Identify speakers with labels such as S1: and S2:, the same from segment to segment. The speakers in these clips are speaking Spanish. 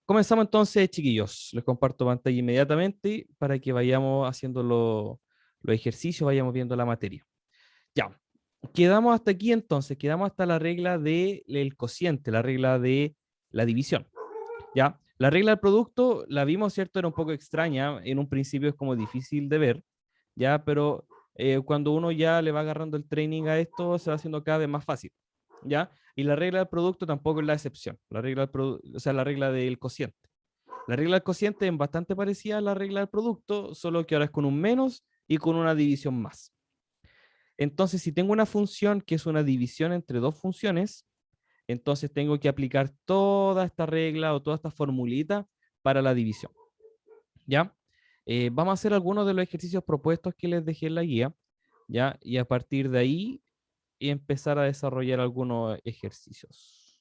S1: Comenzamos entonces, chiquillos. Les comparto pantalla inmediatamente para que vayamos haciendo los ejercicios, vayamos viendo la materia. Ya, quedamos hasta aquí entonces, quedamos hasta la regla del cociente, la regla de la división. Ya, la regla del producto la vimos, ¿cierto? Era un poco extraña, en un principio es como difícil de ver, ya, pero cuando uno ya le va agarrando el training a esto, se va haciendo cada vez más fácil, ¿ya? Y la regla del producto tampoco es la excepción, la regla o sea, la regla del cociente. La regla del cociente es bastante parecida a la regla del producto, solo que ahora es con un menos y con una división más. Entonces, si tengo una función que es una división entre dos funciones, entonces tengo que aplicar toda esta regla o toda esta formulita para la división. ¿Ya? Vamos a hacer algunos de los ejercicios propuestos que les dejé en la guía, ¿ya? Y a partir de ahí empezar a desarrollar algunos ejercicios.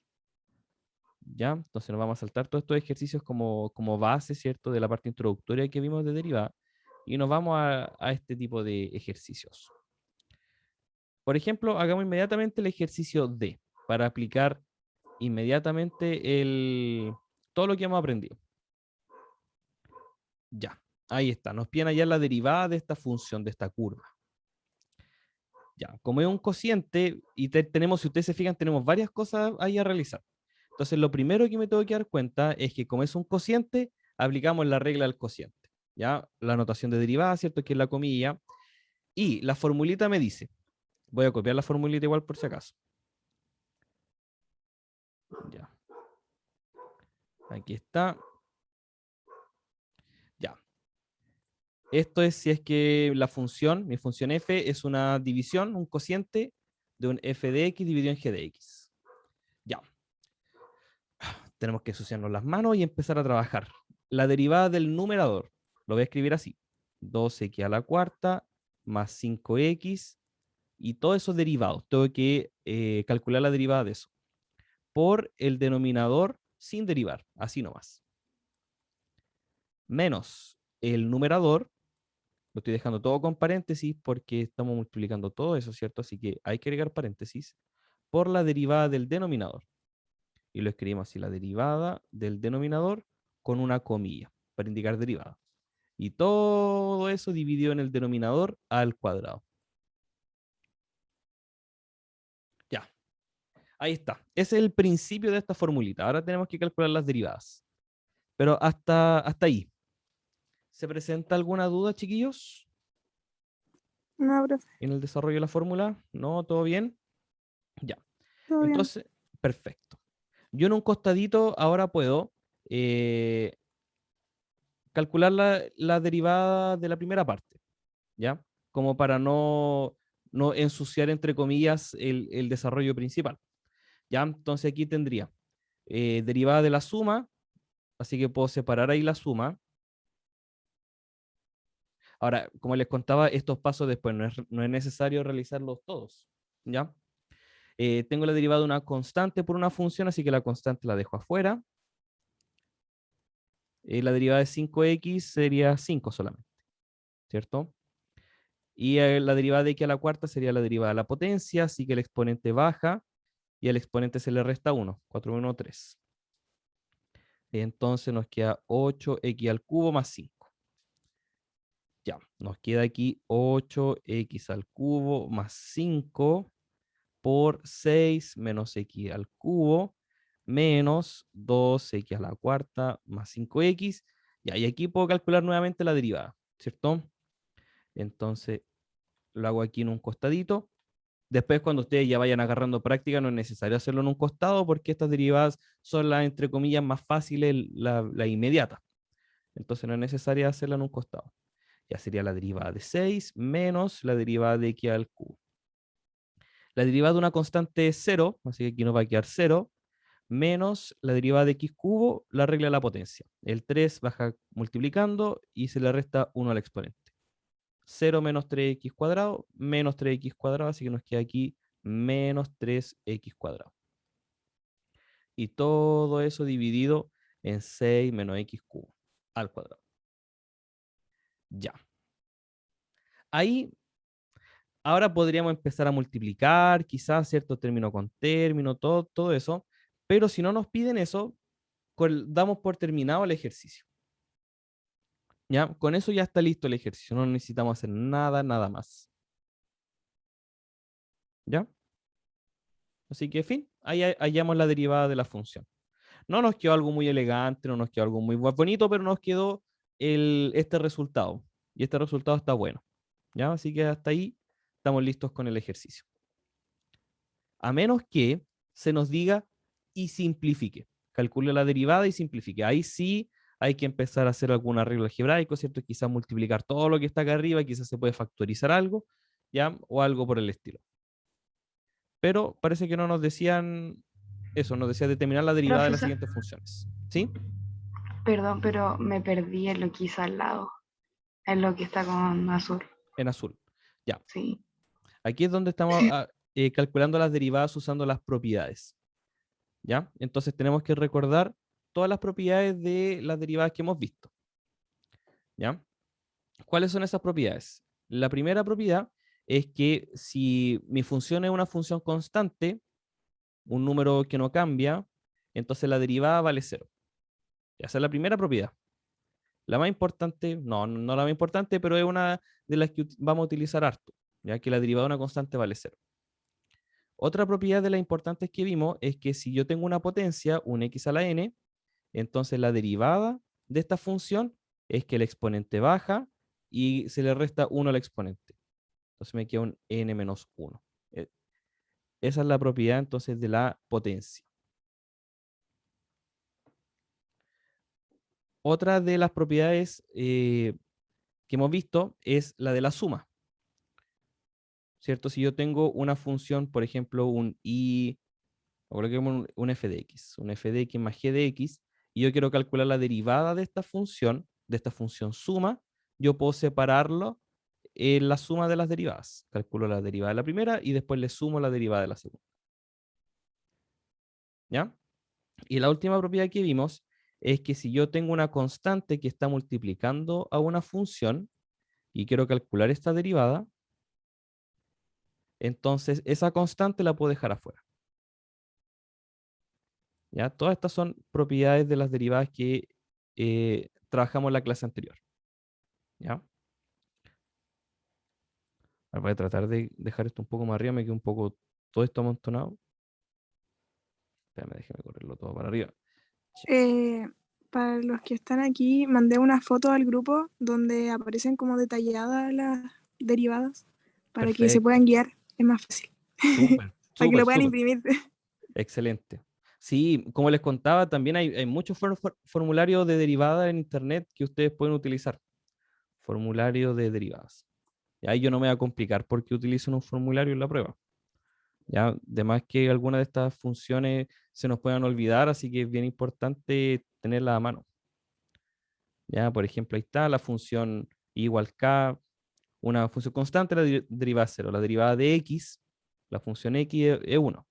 S1: ¿Ya? Entonces nos vamos a saltar todos estos ejercicios como base, ¿cierto? De la parte introductoria que vimos de derivada y nos vamos a este tipo de ejercicios. Por ejemplo, hagamos inmediatamente el ejercicio D para aplicar inmediatamente todo lo que hemos aprendido. Ya, ahí está. Nos piden allá la derivada de esta función, de esta curva. Ya, como es un cociente y tenemos, si ustedes se fijan, tenemos varias cosas ahí a realizar. Entonces, lo primero que me tengo que dar cuenta es que como es un cociente, aplicamos la regla del cociente. Ya, la notación de derivada, ¿cierto? Que es la comilla. Y la formulita me dice, voy a copiar la formulita igual por si acaso. Ya, aquí está. Ya, esto es si es que la función, mi función f, es una división, un cociente de un f de x dividido en g de x. Ya, tenemos que ensuciarnos las manos y empezar a trabajar. La derivada del numerador, lo voy a escribir así. 2x a la cuarta más 5x y todos esos derivados. Tengo que calcular la derivada de eso por el denominador sin derivar, así nomás. Menos el numerador, lo estoy dejando todo con paréntesis porque estamos multiplicando todo eso, ¿cierto? Así que hay que agregar paréntesis por la derivada del denominador. Y lo escribimos así, la derivada del denominador con una comilla para indicar derivada. Y todo eso dividido en el denominador al cuadrado. Ya, ahí está. Ese es el principio de esta formulita. Ahora tenemos que calcular las derivadas. Pero hasta ahí. ¿Se presenta alguna duda, chiquillos,
S2: No, profe,
S1: en el desarrollo de la fórmula? ¿No? ¿Todo bien? Ya.
S2: todo bien.
S1: Entonces, perfecto. Yo en un costadito ahora puedo eh, calcular la derivada de la primera parte, ¿ya? Como para no ensuciar, entre comillas, el desarrollo principal, ¿ya? Entonces aquí tendría derivada de la suma, así que puedo separar ahí la suma. Ahora, como les contaba, estos pasos después no es necesario realizarlos todos, ¿ya? Tengo la derivada de una constante por una función, así que la constante la dejo afuera. La derivada de 5x sería 5 solamente, ¿cierto? Y la derivada de x a la cuarta sería la derivada de la potencia, así que el exponente baja y al exponente se le resta 1, 4 menos 3. Entonces nos queda 8x al cubo más 5. Ya, nos queda aquí 8x al cubo más 5 por 6 menos x al cubo menos 2x a la cuarta más 5x. Ya, y aquí puedo calcular nuevamente la derivada, ¿cierto? Entonces lo hago aquí en un costadito. Después, cuando ustedes ya vayan agarrando práctica, no es necesario hacerlo en un costado porque estas derivadas son las, entre comillas, más fáciles, la inmediata. Entonces no es necesario hacerla en un costado. Ya sería la derivada de 6 menos la derivada de x al cubo. La derivada de una constante es 0, así que aquí nos va a quedar 0, menos la derivada de x cubo, la regla de la potencia. El 3 baja multiplicando y se le resta 1 al exponente. 0 menos 3x cuadrado, menos 3x cuadrado, así que nos queda aquí menos 3x cuadrado. Y todo eso dividido en 6 menos x cubo al cuadrado. Ya. Ahí, ahora podríamos empezar a multiplicar, quizás, cierto término con término, todo eso. Pero si no nos piden eso, damos por terminado el ejercicio. ¿Ya? Con eso ya está listo el ejercicio. No necesitamos hacer nada más. ¿Ya? Así que, fin, ahí hallamos la derivada de la función. No nos quedó algo muy elegante, no nos quedó algo muy bonito, pero nos quedó este resultado. Y este resultado está bueno. ¿Ya? Así que hasta ahí estamos listos con el ejercicio. A menos que se nos diga y simplifique. Calcule la derivada y simplifique. Ahí sí hay que empezar a hacer algún arreglo algebraico, ¿cierto? Quizás multiplicar todo lo que está acá arriba, quizás se puede factorizar algo, ¿ya? O algo por el estilo. Pero parece que no nos decían eso, nos decía determinar la derivada de las
S3: Profesor,
S1: siguientes funciones. ¿Sí?
S3: perdón, pero me perdí en lo que hizo al lado, en lo que está con azul.
S1: En azul. Ya.
S3: Sí.
S1: Aquí es donde estamos calculando las derivadas usando las propiedades. ¿Ya? Entonces tenemos que recordar todas las propiedades de las derivadas que hemos visto. ¿Ya? ¿Cuáles son esas propiedades? La primera propiedad es que si mi función es una función constante, un número que no cambia, entonces la derivada vale 0. Esa es la primera propiedad. La más importante, no la más importante, pero es una de las que vamos a utilizar harto, ya que la derivada de una constante vale 0. Otra propiedad de las importantes que vimos es que si yo tengo una potencia, un x a la n, entonces la derivada de esta función es que el exponente baja y se le resta 1 al exponente. Entonces me queda un n menos 1. Esa es la propiedad entonces de la potencia. Otra de las propiedades que hemos visto es la de la suma. ¿Cierto? Si yo tengo una función, por ejemplo, un i, o coloquemos un f de x más g de x, y yo quiero calcular la derivada de esta función suma, yo puedo separarlo en la suma de las derivadas. Calculo la derivada de la primera y después le sumo la derivada de la segunda. ¿Ya? Y la última propiedad que vimos es que si yo tengo una constante que está multiplicando a una función y quiero calcular esta derivada, entonces esa constante la puedo dejar afuera. ¿Ya? Todas estas son propiedades de las derivadas que trabajamos en la clase anterior. ¿Ya? Ahora voy a tratar de dejar esto un poco más arriba, me quedó un poco todo esto amontonado. Espérame, déjeme correrlo todo para arriba.
S2: Para los que están aquí, mandé una foto al grupo donde aparecen como detalladas las derivadas para que se puedan
S1: Perfecto.
S2: guiar. Es más fácil.
S1: Súper,
S2: Para que lo
S1: súper,
S2: puedan
S1: súper.
S2: imprimir.
S1: Excelente. Sí, como les contaba, también hay muchos formularios de derivadas en internet que ustedes pueden utilizar. Formulario de derivadas. Y ahí yo no me voy a complicar porque utilizan un formulario en la prueba. Ya, además que algunas de estas funciones se nos puedan olvidar, así que es bien importante tenerla a mano. Ya, por ejemplo, ahí está la función i igual k, una función constante, la derivada 0. La derivada de x, la función x es 1.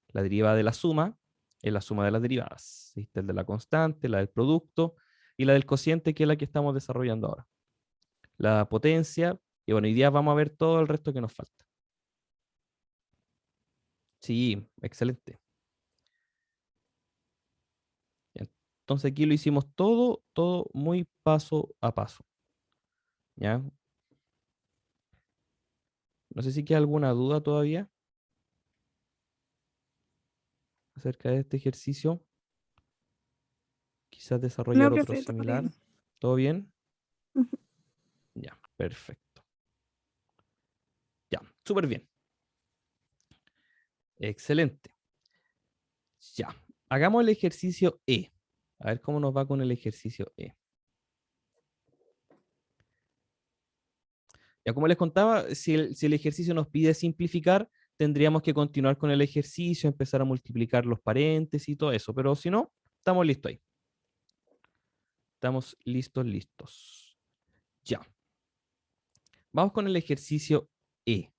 S1: La derivada de la suma es la suma de las derivadas. ¿Viste? El de la constante, la del producto y la del cociente, que es la que estamos desarrollando ahora. La potencia, y bueno, hoy día vamos a ver todo el resto que nos falta. Sí, excelente. Entonces aquí lo hicimos todo muy paso a paso. ¿Ya? No sé si queda alguna duda todavía acerca de este ejercicio. Quizás
S2: No,
S1: desarrollar otro
S2: profe, todo
S1: similar.
S2: bien.
S1: ¿Todo bien?
S2: Ujú.
S1: Ya, perfecto. Ya, súper bien. Excelente. Ya, hagamos el ejercicio E. A ver cómo nos va con el ejercicio E. Ya como les contaba, si el ejercicio nos pide simplificar, tendríamos que continuar con el ejercicio, empezar a multiplicar los paréntesis y todo eso. Pero si no, estamos listos ahí. Estamos listos. Ya. Vamos con el ejercicio E,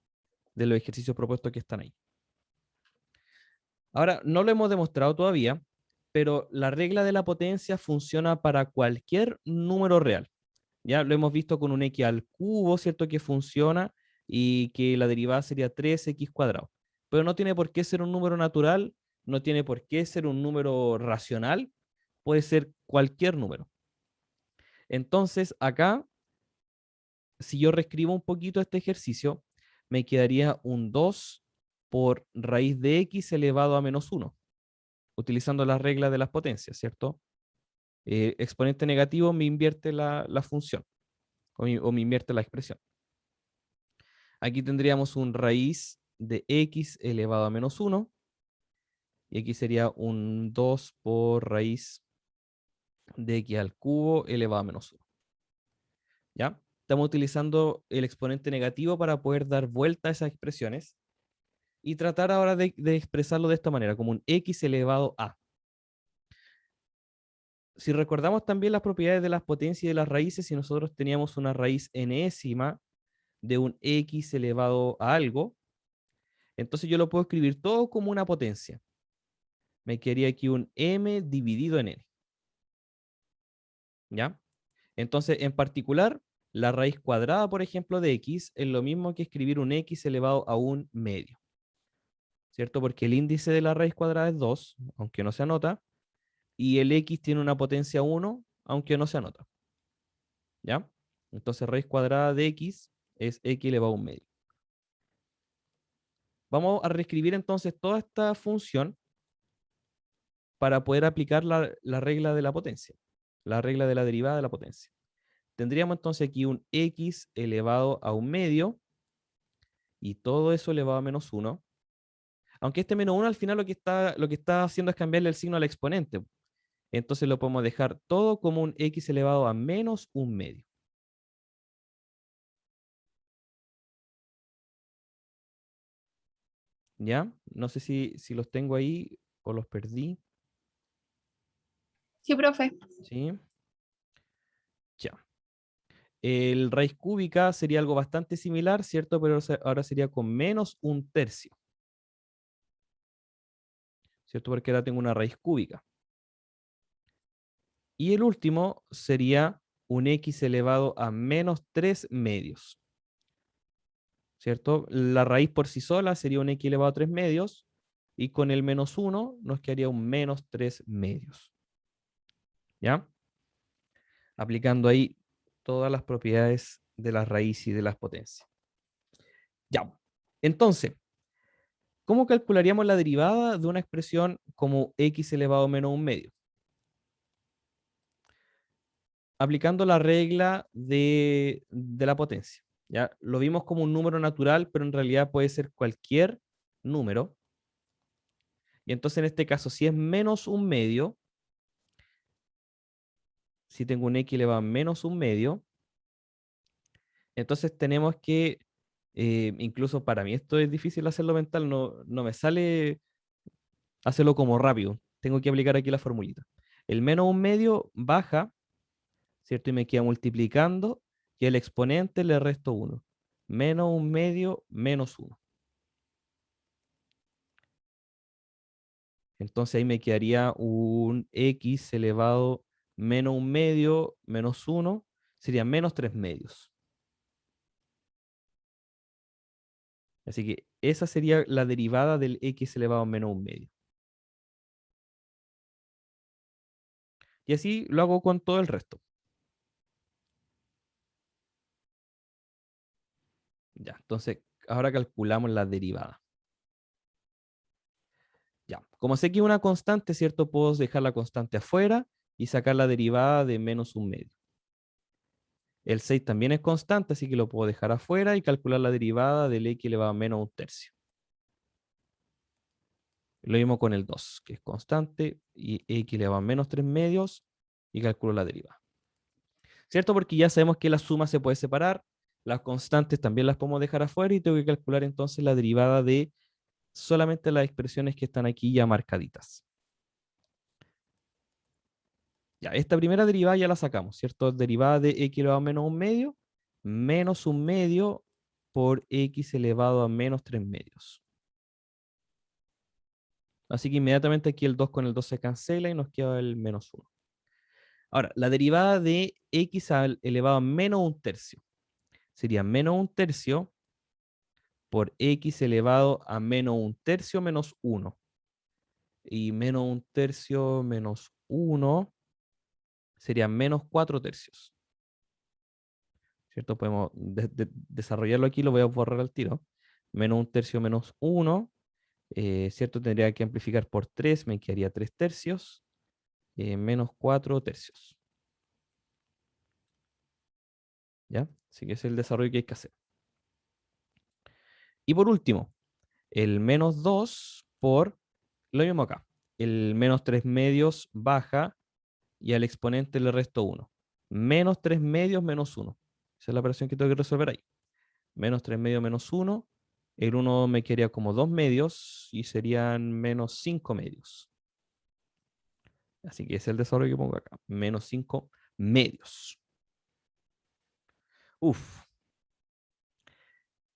S1: de los ejercicios propuestos que están ahí. Ahora, no lo hemos demostrado todavía, pero la regla de la potencia funciona para cualquier número real. Ya lo hemos visto con un x al cubo, ¿cierto? Que funciona y que la derivada sería 3x cuadrado. Pero no tiene por qué ser un número natural, no tiene por qué ser un número racional, puede ser cualquier número. Entonces, acá, si yo reescribo un poquito este ejercicio, me quedaría un 2 por raíz de x elevado a menos 1, utilizando las reglas de las potencias, ¿cierto? Exponente negativo me invierte la función, o me invierte la expresión. Aquí tendríamos un raíz de x elevado a menos 1, y aquí sería un 2 por raíz de x al cubo elevado a menos 1. ¿Ya? Estamos utilizando el exponente negativo para poder dar vuelta a esas expresiones y tratar ahora de expresarlo de esta manera, como un x elevado a. Si recordamos también las propiedades de las potencias y de las raíces, si nosotros teníamos una raíz enésima de un x elevado a algo, entonces yo lo puedo escribir todo como una potencia. Me quedaría aquí un m dividido en n. ¿Ya? Entonces, en particular, la raíz cuadrada, por ejemplo, de x es lo mismo que escribir un x elevado a un medio. ¿Cierto? Porque el índice de la raíz cuadrada es 2, aunque no se anota, y el x tiene una potencia 1, aunque no se anota. ¿Ya? Entonces, raíz cuadrada de x es x elevado a un medio. Vamos a reescribir entonces toda esta función para poder aplicar la regla de la potencia, la regla de la derivada de la potencia. Tendríamos entonces aquí un x elevado a un medio, y todo eso elevado a menos 1. Aunque este menos 1 al final lo que está haciendo es cambiarle el signo al exponente. Entonces lo podemos dejar todo como un x elevado a menos un medio. ¿Ya? No sé si los tengo ahí o los perdí.
S4: Sí, profe.
S1: ¿Sí? Ya. El raíz cúbica sería algo bastante similar, ¿cierto? Pero ahora sería con menos un tercio. ¿Cierto? Porque ahora tengo una raíz cúbica. Y el último sería un x elevado a menos 3 medios. ¿Cierto? La raíz por sí sola sería un x elevado a 3 medios, y con el menos 1 nos quedaría un menos 3 medios. ¿Ya? Aplicando ahí todas las propiedades de la raíz y de las potencias. Ya. Entonces, ¿cómo calcularíamos la derivada de una expresión como x elevado a menos un medio? Aplicando la regla de la potencia. ¿Ya? Lo vimos como un número natural, pero en realidad puede ser cualquier número. Y entonces en este caso, si es menos un medio, si tengo un x elevado a menos un medio, entonces tenemos que, incluso para mí esto es difícil hacerlo mental, no me sale hacerlo como rápido. Tengo que aplicar aquí la formulita. El menos un medio baja, ¿cierto? Y me queda multiplicando, y el exponente le resto 1. Menos un medio menos 1. Entonces ahí me quedaría un x elevado menos un medio menos 1, sería menos 3 medios. Así que esa sería la derivada del x elevado a menos un medio. Y así lo hago con todo el resto. Ya, entonces ahora calculamos la derivada. Ya, como sé que es una constante, ¿cierto? Puedo dejar la constante afuera y sacar la derivada de menos un medio. El 6 también es constante, así que lo puedo dejar afuera y calcular la derivada del x elevado a menos un tercio. Lo mismo con el 2, que es constante, y x elevado a menos 3 medios, y calculo la derivada. ¿Cierto? Porque ya sabemos que la suma se puede separar, las constantes también las podemos dejar afuera, y tengo que calcular entonces la derivada de solamente las expresiones que están aquí ya marcaditas. Ya, esta primera derivada ya la sacamos, ¿cierto? Derivada de x elevado a menos un medio por x elevado a menos 3 medios. Así que inmediatamente aquí el 2 con el 2 se cancela y nos queda el menos 1. Ahora, la derivada de x elevado a menos un tercio sería menos un tercio por x elevado a menos un tercio menos 1. Y menos un tercio menos 1 sería menos 4 tercios. ¿Cierto? Podemos desarrollarlo aquí, lo voy a borrar al tiro. Menos 1 tercio menos 1, ¿cierto? Tendría que amplificar por 3, me quedaría 3 tercios, menos 4 tercios. ¿Ya? Así que ese es el desarrollo que hay que hacer. Y por último, el menos 2 por lo mismo acá. El menos 3 medios baja y al exponente le resto 1. Menos 3 medios menos 1. Esa es la operación que tengo que resolver ahí. Menos 3 medios menos 1. El 1 me quedaría como 2 medios y serían menos 5 medios. Así que ese es el desarrollo que pongo acá. Menos 5 medios. Uf.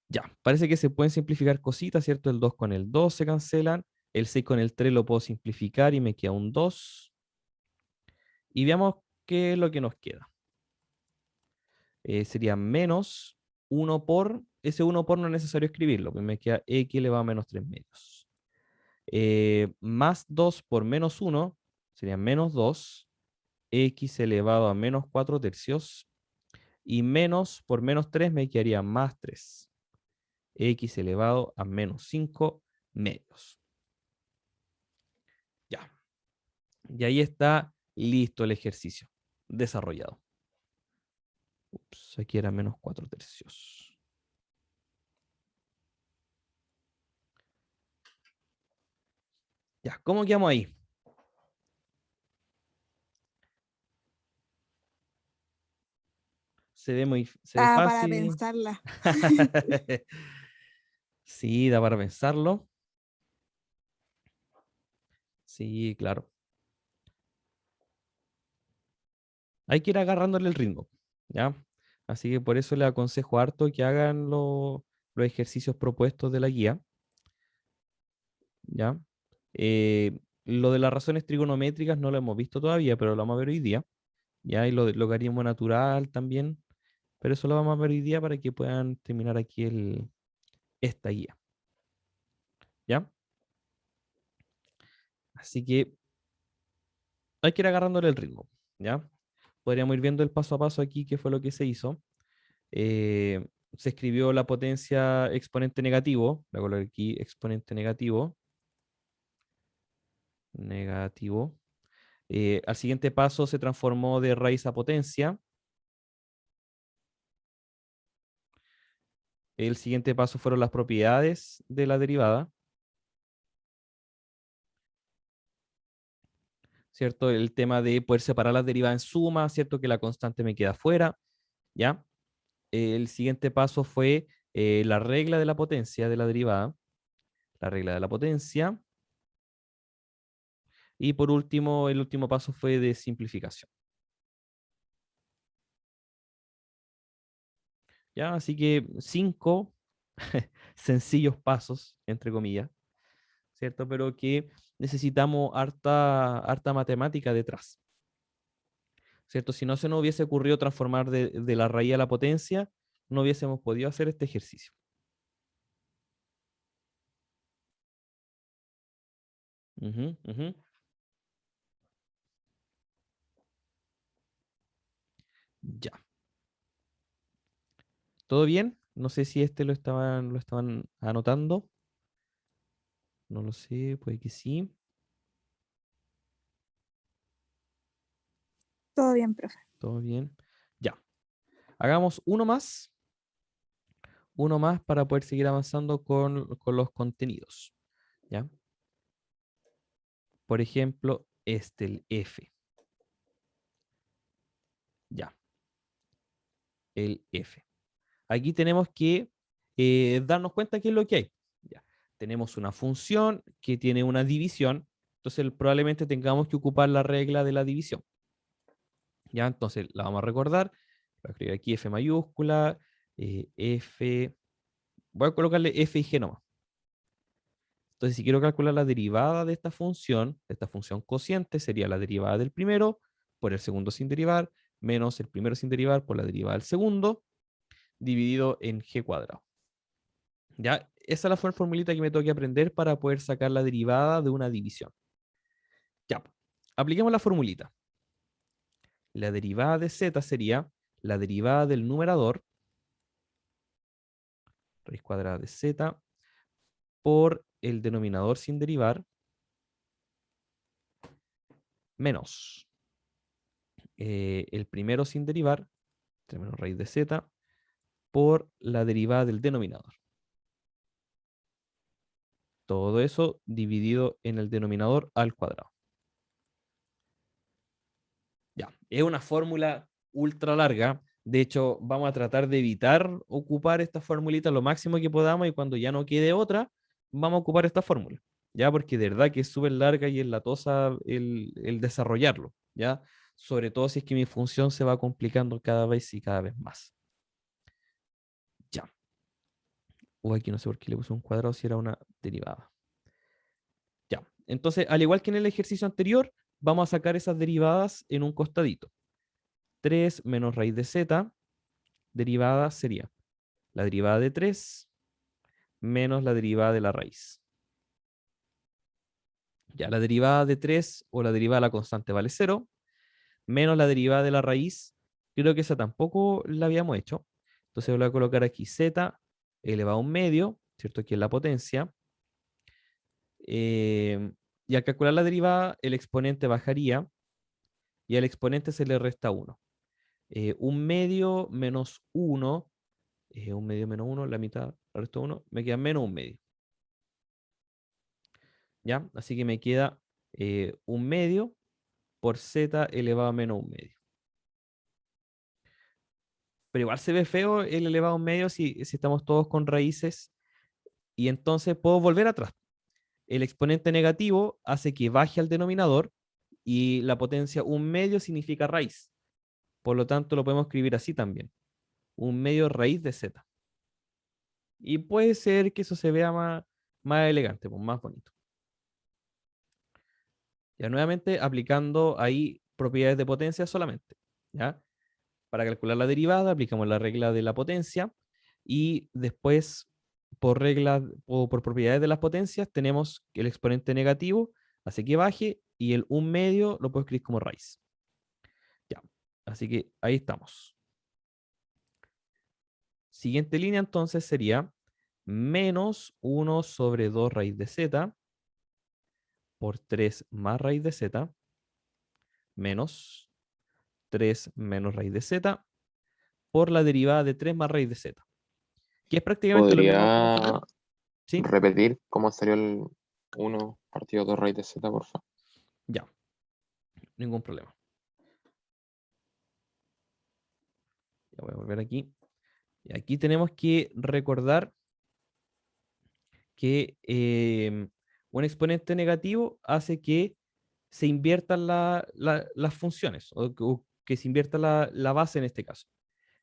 S1: Ya, parece que se pueden simplificar cositas, ¿cierto? El 2 con el 2 se cancelan. El 6 con el 3 lo puedo simplificar y me queda un 2. Y veamos qué es lo que nos queda. Sería menos 1 por, ese 1 por no es necesario escribirlo, pues me queda x elevado a menos 3 medios. Más 2 por menos 1 sería menos 2, x elevado a menos 4 tercios, y menos por menos 3 me quedaría más 3, x elevado a menos 5 medios. Ya. Y ahí está listo el ejercicio desarrollado. Ups, aquí era menos 4 tercios. Ya, ¿cómo quedamos ahí? Se ve
S2: Para
S1: fácil.
S2: pensarla.
S1: Sí, da para pensarlo. Sí, claro. Hay que ir agarrándole el ritmo, ¿ya? Así que por eso le aconsejo harto que hagan los ejercicios propuestos de la guía, ¿ya? Lo de las razones trigonométricas no lo hemos visto todavía, pero lo vamos a ver hoy día, ¿ya? Y lo de logaritmo natural también, pero eso lo vamos a ver hoy día para que puedan terminar aquí esta guía, ¿ya? Así que hay que ir agarrándole el ritmo, ¿ya? Podríamos ir viendo el paso a paso aquí, qué fue lo que se hizo. Eh, Se escribió la potencia exponente negativo, la coloqué aquí, exponente negativo, negativo. Al siguiente paso se transformó de raíz a potencia. El siguiente paso fueron las propiedades de la derivada, ¿cierto? El tema de poder separar las derivadas en suma, ¿cierto? Que la constante me queda fuera, ¿ya? El siguiente paso fue la regla de la potencia de la derivada, la regla de la potencia. Y por último, el último paso fue de simplificación. ¿Ya? Así que 5 sencillos pasos, entre comillas, ¿cierto? Pero que necesitamos harta matemática detrás, ¿cierto? Si no se nos hubiese ocurrido transformar de la raíz a la potencia, no hubiésemos podido hacer este ejercicio. Ujú, ujú. Ya. ¿Todo bien? No sé si este lo estaban anotando. No lo sé, puede que sí.
S2: Todo bien, profe.
S1: Todo bien. Ya. Hagamos uno más para poder seguir avanzando con los contenidos. ¿Ya? Por ejemplo, el F. Ya, el F. Aquí tenemos que darnos cuenta qué es lo que hay. Ya. Tenemos una función que tiene una división, entonces probablemente tengamos que ocupar la regla de la división. Ya, entonces la vamos a recordar. Voy a escribir aquí F mayúscula, F. Voy a colocarle F y G nomás. Entonces, si quiero calcular la derivada de esta función cociente, sería la derivada del primero por el segundo sin derivar, menos el primero sin derivar por la derivada del segundo, dividido en g cuadrado. ¿Ya? Esa es la formulita que me tengo que aprender para poder sacar la derivada de una división. Ya, apliquemos la formulita. La derivada de z sería la derivada del numerador, raíz cuadrada de z, por el denominador sin derivar, menos el primero sin derivar, 3 menos raíz de z, por la derivada del denominador. Todo eso dividido en el denominador al cuadrado. Ya, es una fórmula ultra larga. De hecho, vamos a tratar de evitar ocupar esta formulita lo máximo que podamos y cuando ya no quede otra, vamos a ocupar esta fórmula. Ya, porque de verdad que es súper larga y es latosa el desarrollarlo. Ya, sobre todo si es que mi función se va complicando cada vez y cada vez más. Ya. O aquí no sé por qué le puse un cuadrado si era una derivada. Ya. Entonces, al igual que en el ejercicio anterior, vamos a sacar esas derivadas en un costadito. 3 menos raíz de z, derivada sería la derivada de 3 menos la derivada de la raíz. Ya, la derivada de 3 o la derivada de la constante vale 0, menos la derivada de la raíz, creo que esa tampoco la habíamos hecho. Entonces voy a colocar aquí z elevado a un medio, ¿cierto? Aquí en la potencia. Y al calcular la derivada, el exponente bajaría y al exponente se le resta 1. Un medio menos 1, un medio menos 1, la mitad, el resto 1, me queda menos un medio. ¿Ya? Así que me queda un medio por z elevado a menos un medio. Pero igual se ve feo el elevado a un medio si estamos todos con raíces y entonces puedo volver atrás. El exponente negativo hace que baje al denominador y la potencia un medio significa raíz. Por lo tanto, lo podemos escribir así también. Un medio raíz de z. Y puede ser que eso se vea más elegante, pues, más bonito. Ya nuevamente aplicando ahí propiedades de potencia solamente. ¿Ya? Para calcular la derivada aplicamos la regla de la potencia y después por regla o por propiedades de las potencias tenemos que el exponente negativo hace que baje y el un medio lo puedo escribir como raíz. Ya, así que ahí estamos. Siguiente línea entonces sería menos 1 sobre 2 raíz de z por 3 más raíz de z menos 3 menos raíz de z por la derivada de 3 más raíz de z, que es prácticamente lo mismo que el
S4: ¿Podría
S1: anterior. ¿Sí?
S4: repetir cómo salió el 1 partido 2 raíz de z, por favor?
S1: Ya, ningún problema. Ya voy a volver aquí. Y aquí tenemos que recordar que un exponente negativo hace que se inviertan las funciones, o que se invierta la base en este caso.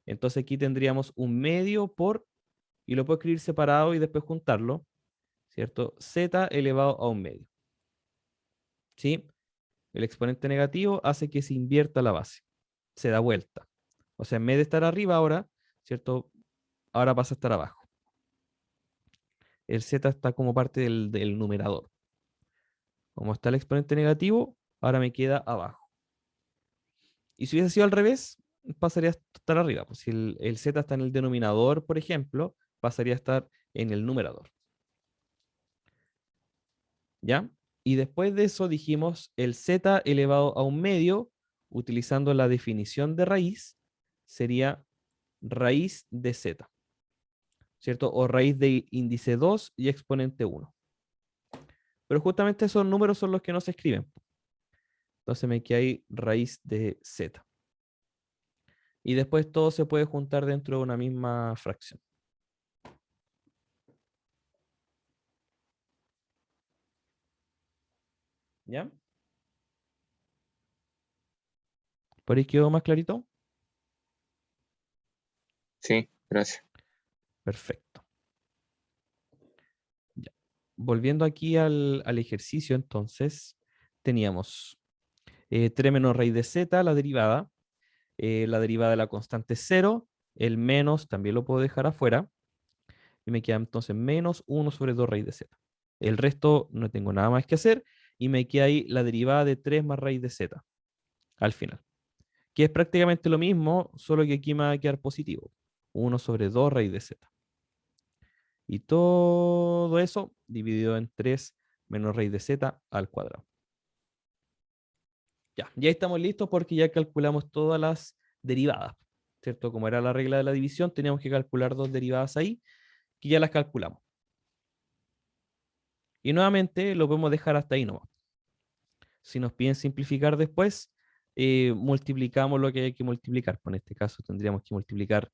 S1: Entonces aquí tendríamos un medio por, y lo puedo escribir separado y después juntarlo, ¿cierto? Z elevado a un medio. ¿Sí? El exponente negativo hace que se invierta la base, se da vuelta. O sea, en vez de estar arriba ahora, ¿cierto? Ahora pasa a estar abajo. El z está como parte del numerador. Como está el exponente negativo, ahora me queda abajo. Y si hubiese sido al revés, pasaría a estar arriba. Pues si el z está en el denominador, por ejemplo, pasaría a estar en el numerador. ¿Ya? Y después de eso dijimos el z elevado a un medio, utilizando la definición de raíz, sería raíz de z, ¿cierto? O raíz de índice 2 y exponente 1. Pero justamente esos números son los que no se escriben. Entonces me queda ahí raíz de z. Y después todo se puede juntar dentro de una misma fracción. ¿Ya? ¿Por ahí quedó más clarito?
S4: Sí, gracias.
S1: Perfecto. Ya. Volviendo aquí al ejercicio, entonces, teníamos 3 menos raíz de z, la derivada de la constante 0, el menos también lo puedo dejar afuera, y me queda entonces menos 1 sobre 2 raíz de z. El resto no tengo nada más que hacer, y me queda ahí la derivada de 3 más raíz de z, al final. que es prácticamente lo mismo, solo que aquí me va a quedar positivo. 1 sobre 2 raíz de z. Y todo eso dividido en 3 menos raíz de z al cuadrado. Ya estamos listos porque ya calculamos todas las derivadas, ¿cierto? Como era la regla de la división, teníamos que calcular 2 derivadas ahí, que ya las calculamos. Y nuevamente lo podemos dejar hasta ahí nomás. Si nos piden simplificar después, multiplicamos lo que hay que multiplicar. Pues en este caso tendríamos que multiplicar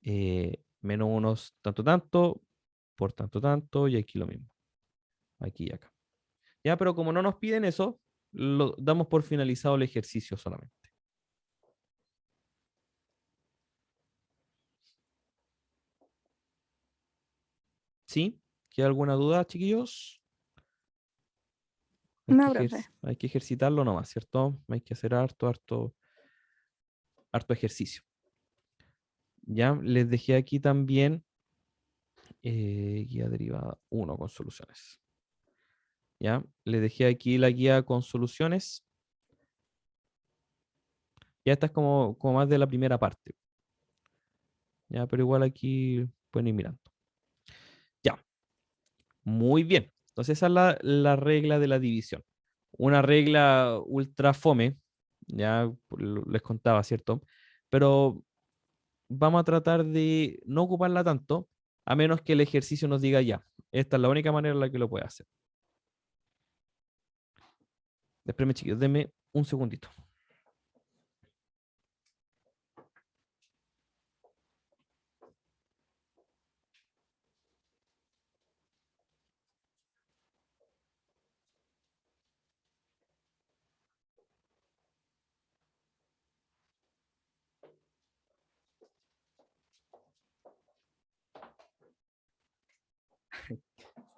S1: menos unos tanto tanto por tanto tanto y aquí lo mismo. Aquí y acá. Ya, pero como no nos piden eso, lo damos por finalizado el ejercicio solamente. ¿Sí? ¿Queda alguna duda, chiquillos?
S2: No, profe.
S1: Hay que ejercitarlo nomás, ¿cierto? Hay que hacer harto ejercicio. Ya, les dejé aquí también guía derivada 1 con soluciones. Ya, les dejé aquí la guía con soluciones. Ya esta es como más de la primera parte. Ya, pero igual aquí pueden ir mirando. Ya, muy bien. Entonces esa es la regla de la división. Una regla ultra fome, ya les contaba, ¿cierto? Pero vamos a tratar de no ocuparla tanto, a menos que el ejercicio nos diga ya. Esta es la única manera en la que lo puede hacer. Espérenme, chiquillos, denme un segundito.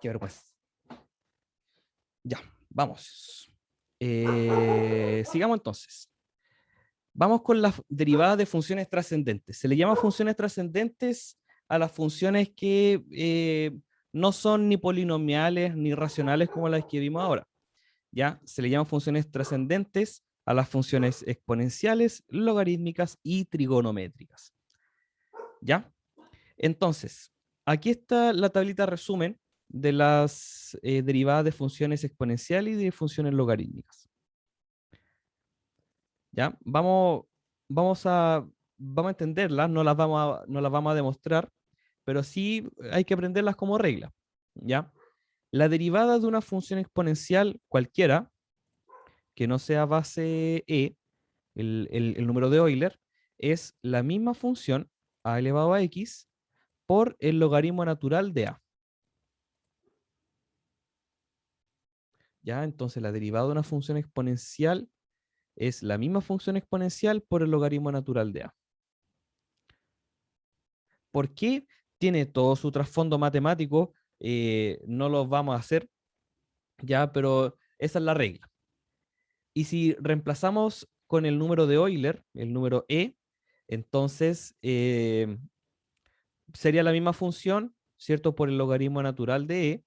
S1: Qué vergüenza. Ya, vamos. Sigamos entonces. Vamos con las derivadas de funciones trascendentes. Se le llama funciones trascendentes a las funciones que no son ni polinomiales ni racionales como las que vimos ahora. ¿Ya? Se le llama funciones trascendentes a las funciones exponenciales, logarítmicas y trigonométricas. ¿Ya? Entonces, aquí está la tablita resumen de las derivadas de funciones exponenciales y de funciones logarítmicas. ¿Ya? Vamos a entenderlas, no las vamos a demostrar, pero sí hay que aprenderlas como regla. ¿Ya? La derivada de una función exponencial cualquiera, que no sea base e, el número de Euler, es la misma función a elevado a x por el logaritmo natural de a. ¿Ya? Entonces la derivada de una función exponencial es la misma función exponencial por el logaritmo natural de a. ¿Por qué? Tiene todo su trasfondo matemático, no lo vamos a hacer, ya, pero esa es la regla. Y si reemplazamos con el número de Euler, el número e, entonces sería la misma función, ¿cierto? Por el logaritmo natural de e,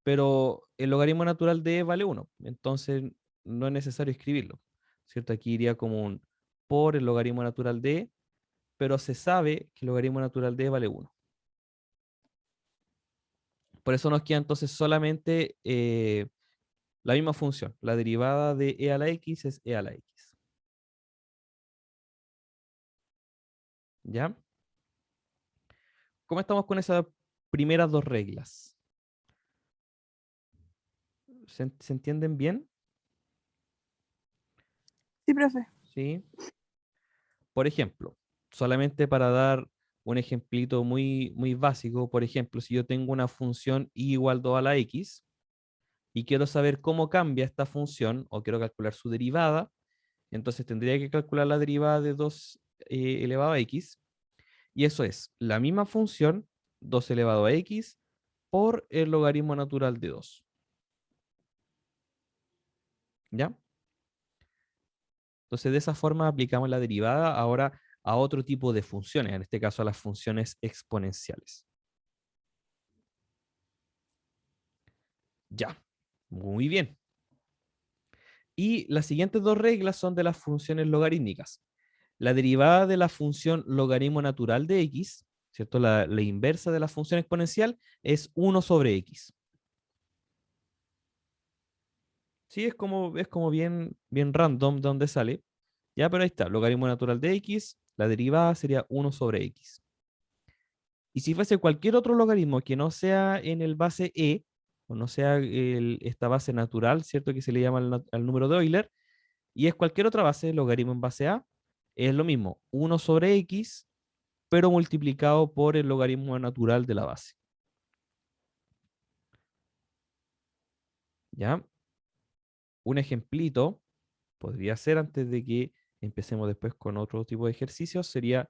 S1: pero el logaritmo natural de e vale 1, entonces no es necesario escribirlo, ¿cierto? Aquí iría como un por el logaritmo natural de e, pero se sabe que el logaritmo natural de e vale 1. Por eso nos queda entonces solamente la misma función. La derivada de e a la x es e a la x. ¿Ya? ¿Cómo estamos con esas primeras dos reglas? ¿Se entienden bien?
S2: Sí, profe.
S1: Sí. Por ejemplo, solamente para dar un ejemplito muy básico, por ejemplo, si yo tengo una función y igual 2 a la x y quiero saber cómo cambia esta función o quiero calcular su derivada, entonces tendría que calcular la derivada de 2 elevado a x, y eso es la misma función 2 elevado a x por el logaritmo natural de 2. ¿Ya? Entonces de esa forma aplicamos la derivada ahora a otro tipo de funciones, en este caso a las funciones exponenciales. Ya, muy bien. Y las siguientes dos reglas son de las funciones logarítmicas. La derivada de la función logaritmo natural de x, ¿cierto? La inversa de la función exponencial es 1 sobre x. Sí, es como bien random de dónde sale. Ya, pero ahí está, logaritmo natural de x, la derivada sería 1 sobre x. Y si fuese cualquier otro logaritmo que no sea en el base e, o no sea esta base natural, ¿cierto? Que se le llama al número de Euler, y es cualquier otra base, logaritmo en base a, es lo mismo, 1 sobre x, pero multiplicado por el logaritmo natural de la base. ¿Ya? Un ejemplito podría ser, antes de que empecemos después con otro tipo de ejercicios, sería,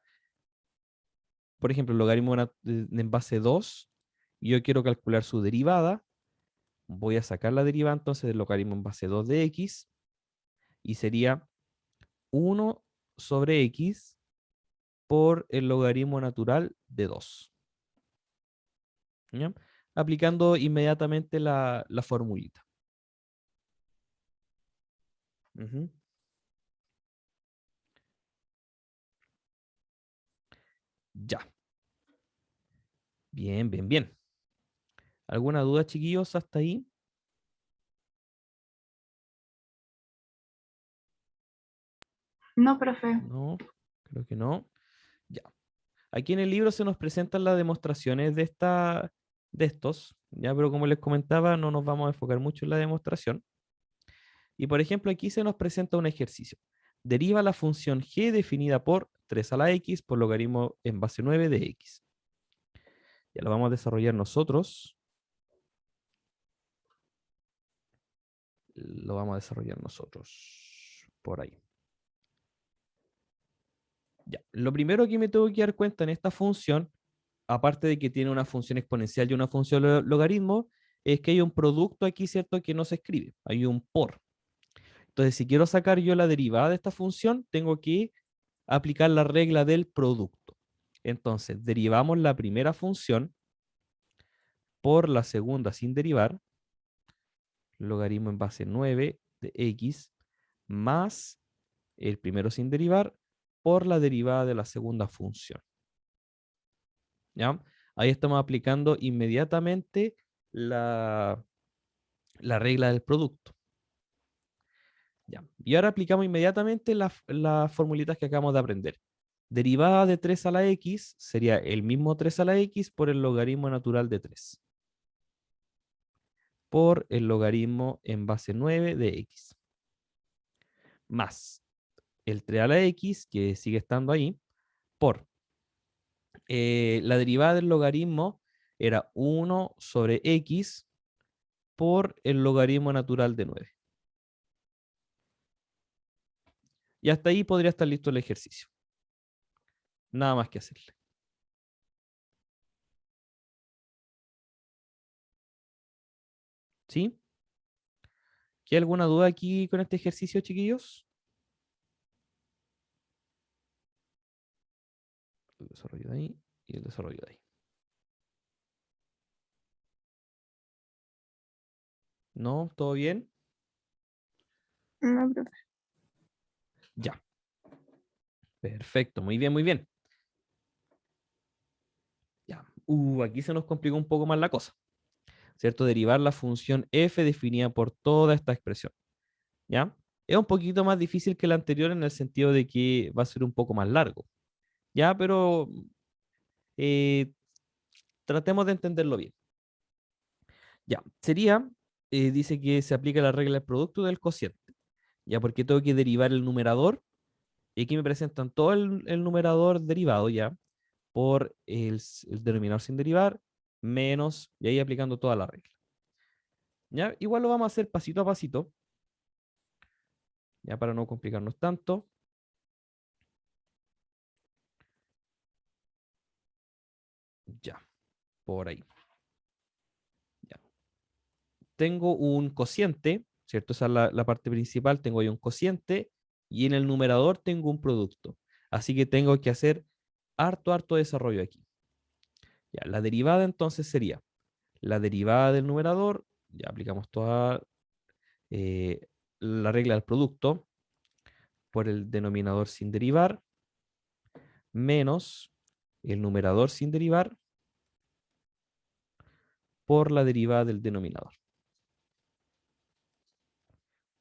S1: por ejemplo, el logaritmo en base 2, y yo quiero calcular su derivada. Voy a sacar la derivada entonces del logaritmo en base 2 de x, y sería 1 sobre x por el logaritmo natural de 2. ¿Ya? Aplicando inmediatamente la formulita. Ujú. Ya. Bien, bien, bien. ¿Alguna duda, chiquillos, hasta ahí?
S3: No, profe.
S1: No, creo que no. Ya. Aquí en el libro se nos presentan las demostraciones de estos, ya, pero como les comentaba, no nos vamos a enfocar mucho en la demostración. Y por ejemplo, aquí se nos presenta un ejercicio. Deriva la función g definida por 3 a la x por logaritmo en base 9 de x. Ya lo vamos a desarrollar nosotros. Lo vamos a desarrollar nosotros. Por ahí. Ya. Lo primero que me tengo que dar cuenta en esta función, aparte de que tiene una función exponencial y una función logaritmo, es que hay un producto aquí, ¿cierto?, que no se escribe. Hay un por. Entonces, si quiero sacar yo la derivada de esta función, tengo que aplicar la regla del producto. Entonces, derivamos la primera función por la segunda sin derivar, logaritmo en base 9 de x, más el primero sin derivar por la derivada de la segunda función. ¿Ya? Ahí estamos aplicando inmediatamente la regla del producto. ¿Ya? Y ahora aplicamos inmediatamente las formulitas que acabamos de aprender. Derivada de 3 a la x sería el mismo 3 a la x por el logaritmo natural de 3. Por el logaritmo en base 9 de x. Más el 3 a la x, que sigue estando ahí, por la derivada del logaritmo era 1 sobre x por el logaritmo natural de 9. Y hasta ahí podría estar listo el ejercicio. Nada más que hacerle. ¿Sí? ¿Hay alguna duda aquí con este ejercicio, chiquillos? El desarrollo de ahí y el desarrollo de ahí. ¿No? ¿Todo bien?
S2: No, profe.
S1: Ya. Perfecto, muy bien, muy bien. Ya. Aquí se nos complicó un poco más la cosa. ¿Cierto? Derivar la función f definida por toda esta expresión. ¿Ya? Es un poquito más difícil que la anterior en el sentido de que va a ser un poco más largo. ¿Ya? Pero eh, tratemos de entenderlo bien. Ya. Sería, dice que se aplica la regla del producto del cociente. ¿Ya? Porque tengo que derivar el numerador. Y aquí me presentan todo el numerador derivado ya por el denominador sin derivar, menos, y ahí aplicando toda la regla. ¿Ya? Igual lo vamos a hacer pasito a pasito, ya para no complicarnos tanto. Ya, por ahí. Ya. Tengo un cociente, ¿cierto? Esa es la parte principal, tengo ahí un cociente, y en el numerador tengo un producto. Así que tengo que hacer harto desarrollo aquí. Ya, la derivada entonces sería la derivada del numerador, ya aplicamos toda la regla del producto por el denominador sin derivar, menos el numerador sin derivar por la derivada del denominador.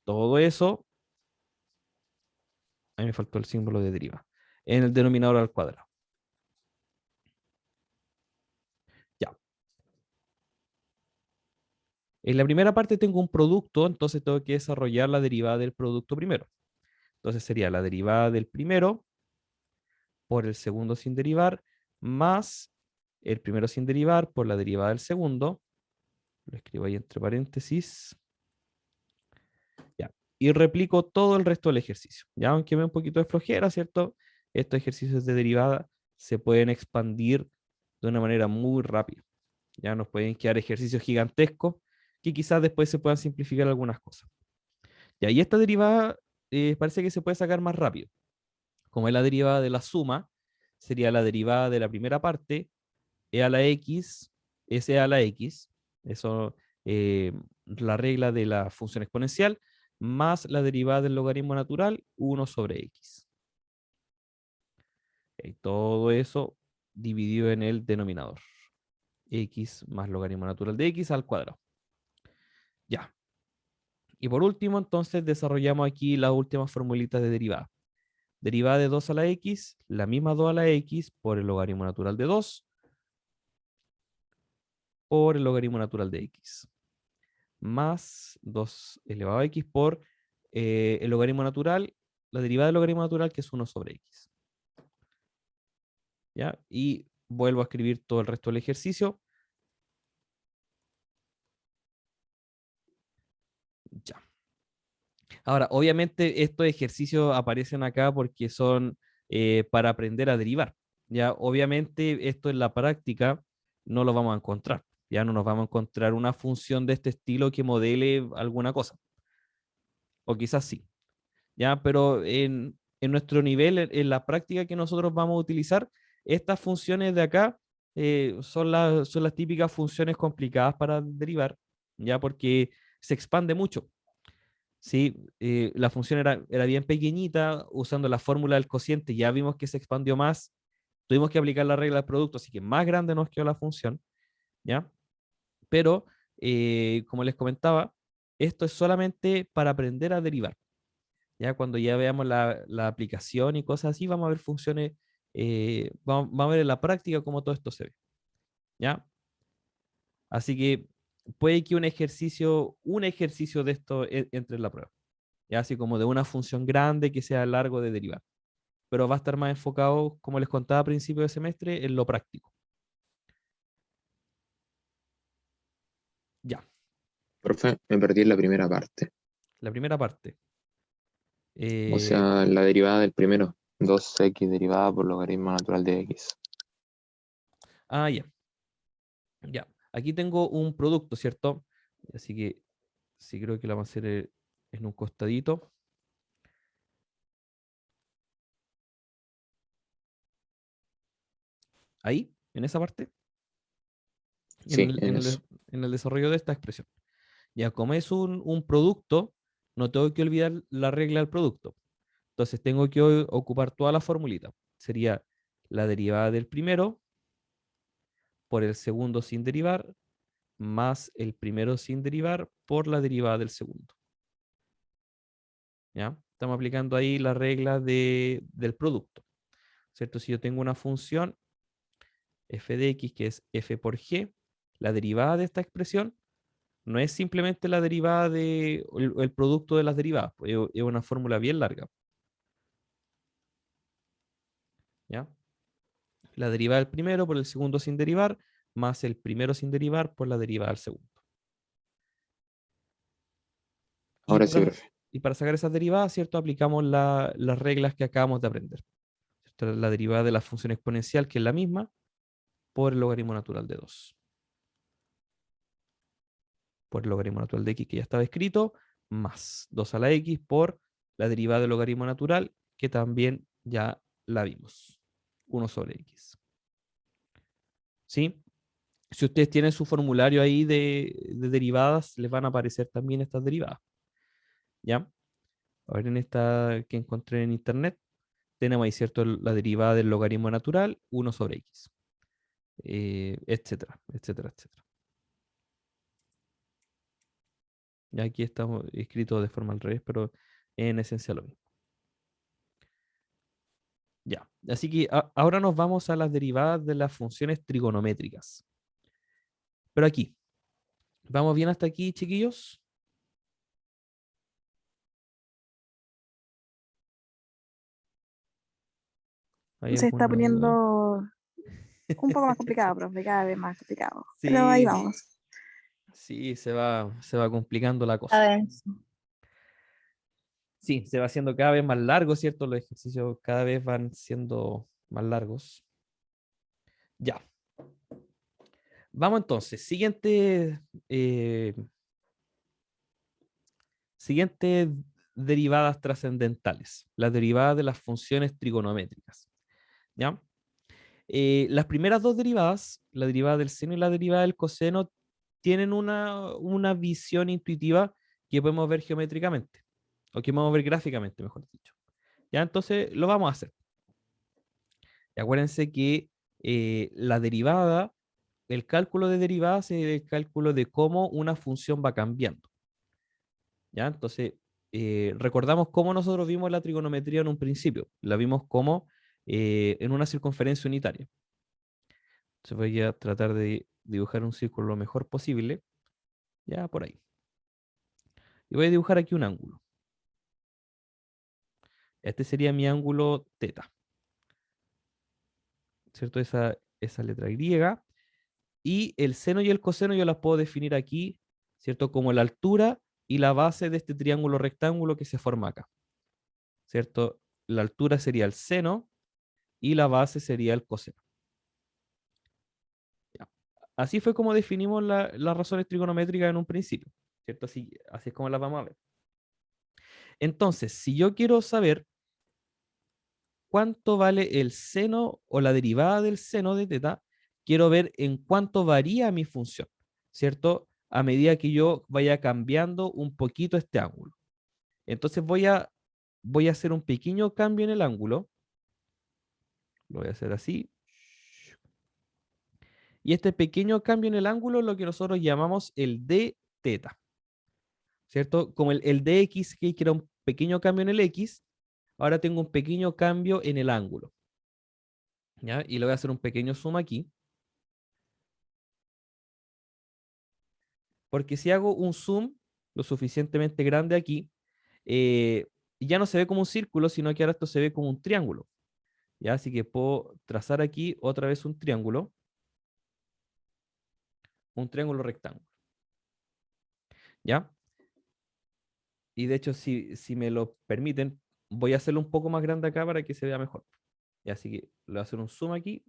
S1: Todo eso, a mí me faltó el símbolo de deriva, en el denominador al cuadrado. Ya. En la primera parte tengo un producto, entonces tengo que desarrollar la derivada del producto primero. Entonces sería la derivada del primero por el segundo sin derivar, más el primero sin derivar por la derivada del segundo. Lo escribo ahí entre paréntesis. Ya. Y replico todo el resto del ejercicio. Ya, aunque me dé un poquito de flojera, ¿cierto? Estos ejercicios de derivada se pueden expandir de una manera muy rápida. Ya nos pueden quedar ejercicios gigantescos que quizás después se puedan simplificar algunas cosas. Ya, y esta derivada parece que se puede sacar más rápido. Como es la derivada de la suma, sería la derivada de la primera parte, e a la x, es e a la x, eso, la regla de la función exponencial, más la derivada del logaritmo natural, 1 sobre x. Todo eso dividido en el denominador. X más logaritmo natural de x al cuadrado. Ya. Y por último, entonces, desarrollamos aquí las últimas formulitas de derivada. Derivada de 2 a la x, la misma 2 a la x por el logaritmo natural de 2 por el logaritmo natural de x. Más 2 elevado a x por el logaritmo natural, la derivada del logaritmo natural, que es 1 sobre x. ¿Ya? Y vuelvo a escribir todo el resto del ejercicio. Ya. Ahora, obviamente estos ejercicios aparecen acá porque son para aprender a derivar. Ya, obviamente esto en la práctica no lo vamos a encontrar. Ya no nos vamos a encontrar una función de este estilo que modele alguna cosa. O quizás sí. Ya, pero en nuestro nivel, en la práctica que nosotros vamos a utilizar, estas funciones de acá son las típicas funciones complicadas para derivar, ya porque se expande mucho. Sí, la función era bien pequeñita, usando la fórmula del cociente, ya vimos que se expandió más, tuvimos que aplicar la regla del producto, así que más grande nos quedó la función, ¿ya? Pero, como les comentaba, esto es solamente para aprender a derivar. Ya cuando ya veamos la aplicación y cosas así, vamos a ver funciones, vamos a ver en la práctica cómo todo esto se ve, ¿ya? Así que puede que un ejercicio de esto entre en la prueba, ya así como de una función grande que sea largo de derivar, pero va a estar más enfocado, como les contaba a principio de semestre, en lo práctico. Ya,
S4: Profe, me perdí en la primera parte.
S1: la primera parte.
S4: O
S1: Eh,
S4: sea, la derivada del primero. 2x derivada por logaritmo natural de x.
S1: ya, ya. Aquí tengo un producto, ¿cierto? Así que sí creo que lo vamos a hacer en un costadito. Ahí, en esa parte, en
S4: Sí,
S1: el,
S4: en eso.
S1: en el desarrollo de esta expresión. Ya, como es un producto, no tengo que olvidar la regla del producto. Entonces tengo que ocupar toda la formulita. Sería la derivada del primero por el segundo sin derivar, más el primero sin derivar por la derivada del segundo. ¿Ya? Estamos aplicando ahí la regla del producto. ¿Cierto? Si yo tengo una función f de x que es f por g, la derivada de esta expresión no es simplemente la derivada el producto de las derivadas, pues es una fórmula bien larga. ¿Ya? La derivada del primero por el segundo sin derivar, más el primero sin derivar por la derivada del segundo. Y
S4: Ahora sí,
S1: para,
S4: profe.
S1: y para sacar esas derivadas, ¿cierto? Aplicamos las reglas que acabamos de aprender. ¿Cierto? La derivada de la función exponencial, que es la misma, por el logaritmo natural de 2. Por el logaritmo natural de x, que ya estaba escrito, más 2 a la x por la derivada del logaritmo natural, que también ya la vimos. 1 sobre x. ¿Sí? Si ustedes tienen su formulario ahí de derivadas, les van a aparecer también estas derivadas. ¿Ya? A ver, en esta que encontré en internet, tenemos ahí, ¿cierto? La derivada del logaritmo natural, 1 sobre x, etcétera, etcétera, etcétera. Y aquí estamos escritos de forma al revés, pero en esencia lo mismo. Ya, así que ahora nos vamos a las derivadas de las funciones trigonométricas. Pero aquí, ¿vamos bien hasta aquí, chiquillos? ¿Hay
S2: Se está
S1: alguna duda?
S2: poniendo un poco más complicado, profe, cada vez más complicado. Pero ahí
S1: Sí,
S2: vamos.
S1: sí, se va complicando la
S3: A
S1: cosa.
S3: ver,
S1: Sí, se va haciendo cada vez más largo, ¿cierto? Los ejercicios cada vez van siendo más largos. Ya. Vamos entonces. Siguiente derivadas trascendentales. Las derivadas de las funciones trigonométricas. ¿Ya? Las primeras dos derivadas, la derivada del seno y la derivada del coseno, tienen una visión intuitiva que podemos ver geométricamente, o que podemos ver gráficamente, mejor dicho. Ya, entonces lo vamos a hacer. Y acuérdense que la derivada, el cálculo de derivadas es el cálculo de cómo una función va cambiando. ¿Ya? Entonces, recordamos cómo nosotros vimos la trigonometría en un principio. La vimos como en una circunferencia unitaria. Entonces voy a tratar de dibujar un círculo lo mejor posible. Ya por ahí. Y voy a dibujar aquí un ángulo. Este sería mi ángulo teta. ¿Cierto? Esa letra griega. Y el seno y el coseno yo las puedo definir aquí, ¿cierto? Como la altura y la base de este triángulo rectángulo que se forma acá. ¿Cierto? La altura sería el seno y la base sería el coseno. Ya. Así fue como definimos las razones trigonométricas en un principio, ¿cierto? Así es como las vamos a ver. Entonces, si yo quiero saber cuánto vale el seno o la derivada del seno de teta, quiero ver en cuánto varía mi función, ¿cierto? A medida que yo vaya cambiando un poquito este ángulo. Entonces voy a hacer un pequeño cambio en el ángulo. Lo voy a hacer así. Y este pequeño cambio en el ángulo es lo que nosotros llamamos el d teta, ¿cierto? Como el dx, que era un pequeño cambio en el x, ahora tengo un pequeño cambio en el ángulo. ¿Ya? Y le voy a hacer un pequeño zoom aquí. Porque si hago un zoom lo suficientemente grande aquí, eh, ya no se ve como un círculo, sino que ahora esto se ve como un triángulo. ¿Ya? Así que puedo trazar aquí otra vez un triángulo rectángulo. ¿Ya? Y de hecho, si me lo permiten, voy a hacerlo un poco más grande acá para que se vea mejor. Y así que le voy a hacer un zoom aquí.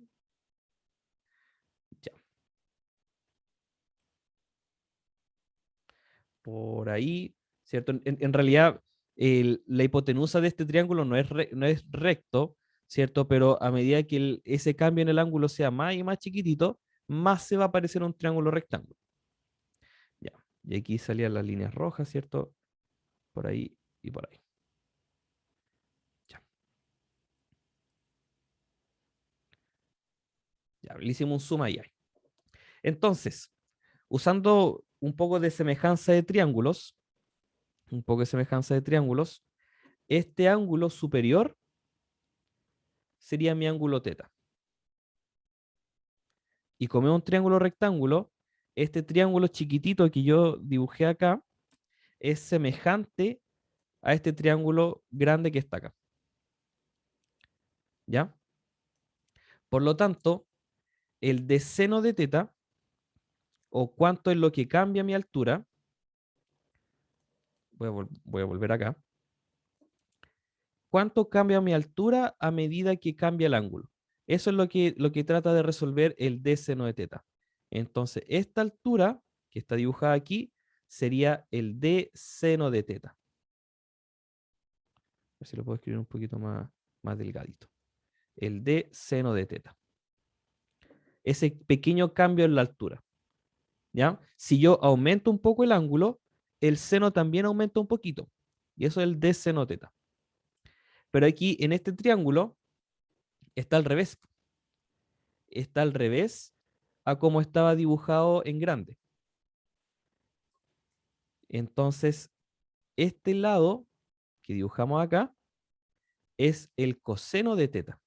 S1: Ya. Por ahí, ¿cierto? En realidad, la hipotenusa de este triángulo no es recto, ¿cierto? Pero a medida que ese cambio en el ángulo sea más y más chiquitito, más se va a parecer un triángulo rectángulo. Ya. Y aquí salían las líneas rojas, ¿cierto? Por ahí y por ahí. Ya. Ya, le hicimos un zoom ahí. Entonces, usando un poco de semejanza de triángulos, este ángulo superior sería mi ángulo teta. Y como es un triángulo rectángulo, este triángulo chiquitito que yo dibujé acá es semejante a este triángulo grande que está acá. ¿Ya? Por lo tanto, el deseno de teta, o cuánto es lo que cambia mi altura, voy a volver acá, cuánto cambia mi altura a medida que cambia el ángulo. Eso es lo que trata de resolver el d seno de teta. Entonces, esta altura que está dibujada aquí sería el d seno de teta. A ver si lo puedo escribir un poquito más delgadito. El d seno de teta. Ese pequeño cambio en la altura. ¿Ya? Si yo aumento un poco el ángulo, el seno también aumenta un poquito. Y eso es el d seno teta. Pero aquí en este triángulo está al revés. Está al revés a como estaba dibujado en grande. Entonces, este lado que dibujamos acá es el coseno de teta,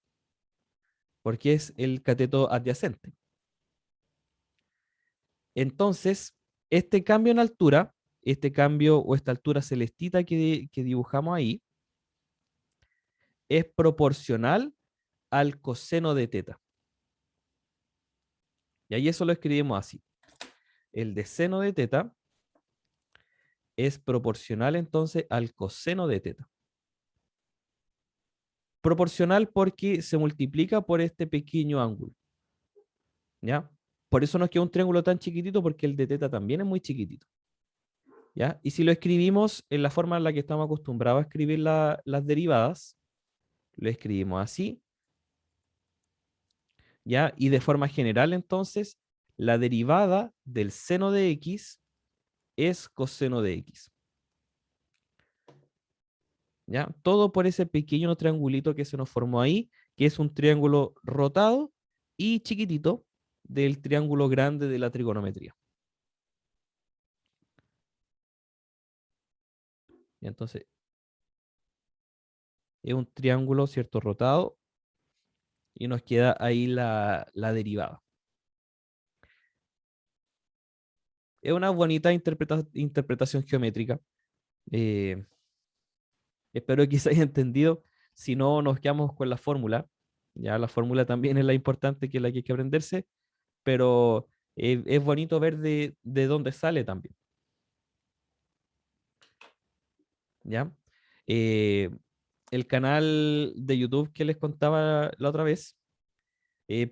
S1: porque es el cateto adyacente. Entonces, este cambio en altura, este cambio o esta altura celestita que dibujamos ahí, es proporcional al coseno de teta. Y ahí eso lo escribimos así. El de seno de teta es proporcional entonces al coseno de teta. Proporcional porque se multiplica por este pequeño ángulo. ¿Ya? Por eso nos queda un triángulo tan chiquitito, porque el de teta también es muy chiquitito. ¿Ya? Y si lo escribimos en la forma en la que estamos acostumbrados a escribir las derivadas, lo escribimos así. ¿Ya? Y de forma general, entonces, la derivada del seno de x es coseno de x. ¿Ya? Todo por ese pequeño triangulito que se nos formó ahí, que es un triángulo rotado y chiquitito del triángulo grande de la trigonometría. Y entonces, es un triángulo, ¿cierto? Rotado, y nos queda ahí la derivada. Es una bonita interpretación geométrica. Eh, Espero que se haya entendido. Si no, nos quedamos con la fórmula. Ya la fórmula también es la importante, que es la que hay que aprenderse, pero es bonito ver de dónde sale también. ¿Ya? Eh, el canal de YouTube que les contaba la otra vez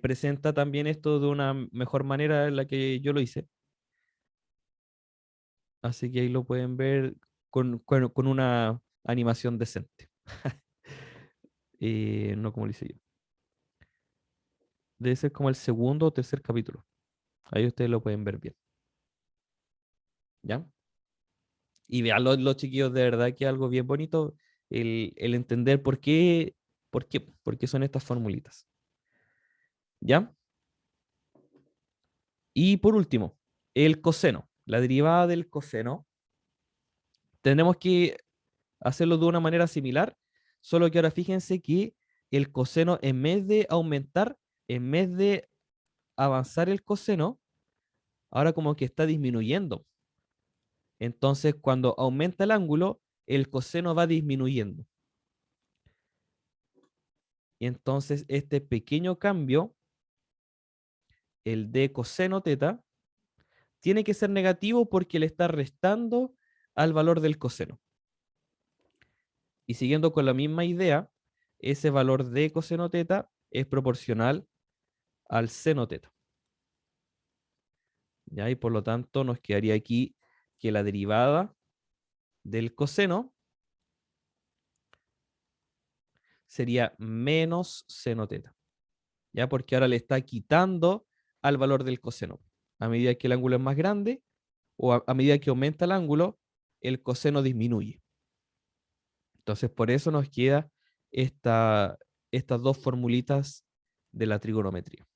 S1: presenta también esto de una mejor manera en la que yo lo hice. Así que ahí lo pueden ver con una animación decente. No como lo hice yo. Debe ser como el segundo o tercer capítulo. Ahí ustedes lo pueden ver bien. ¿Ya? Y vean los chiquillos, de verdad que es algo bien bonito el entender por qué son estas formulitas. ¿Ya? Y por último, el coseno. La derivada del coseno. Tenemos que hacerlo de una manera similar, solo que ahora fíjense que el coseno, en vez de aumentar, en vez de avanzar el coseno, ahora como que está disminuyendo. Entonces, cuando aumenta el ángulo, el coseno va disminuyendo. Y entonces, este pequeño cambio, el de coseno teta, tiene que ser negativo porque le está restando al valor del coseno. Y siguiendo con la misma idea, ese valor de coseno teta es proporcional al seno teta. ¿Ya? Y por lo tanto nos quedaría aquí que la derivada del coseno sería menos seno teta. ¿Ya? Porque ahora le está quitando al valor del coseno. A medida que el ángulo es más grande, o a medida que aumenta el ángulo, el coseno disminuye. Entonces, por eso nos queda estas dos formulitas de la trigonometría.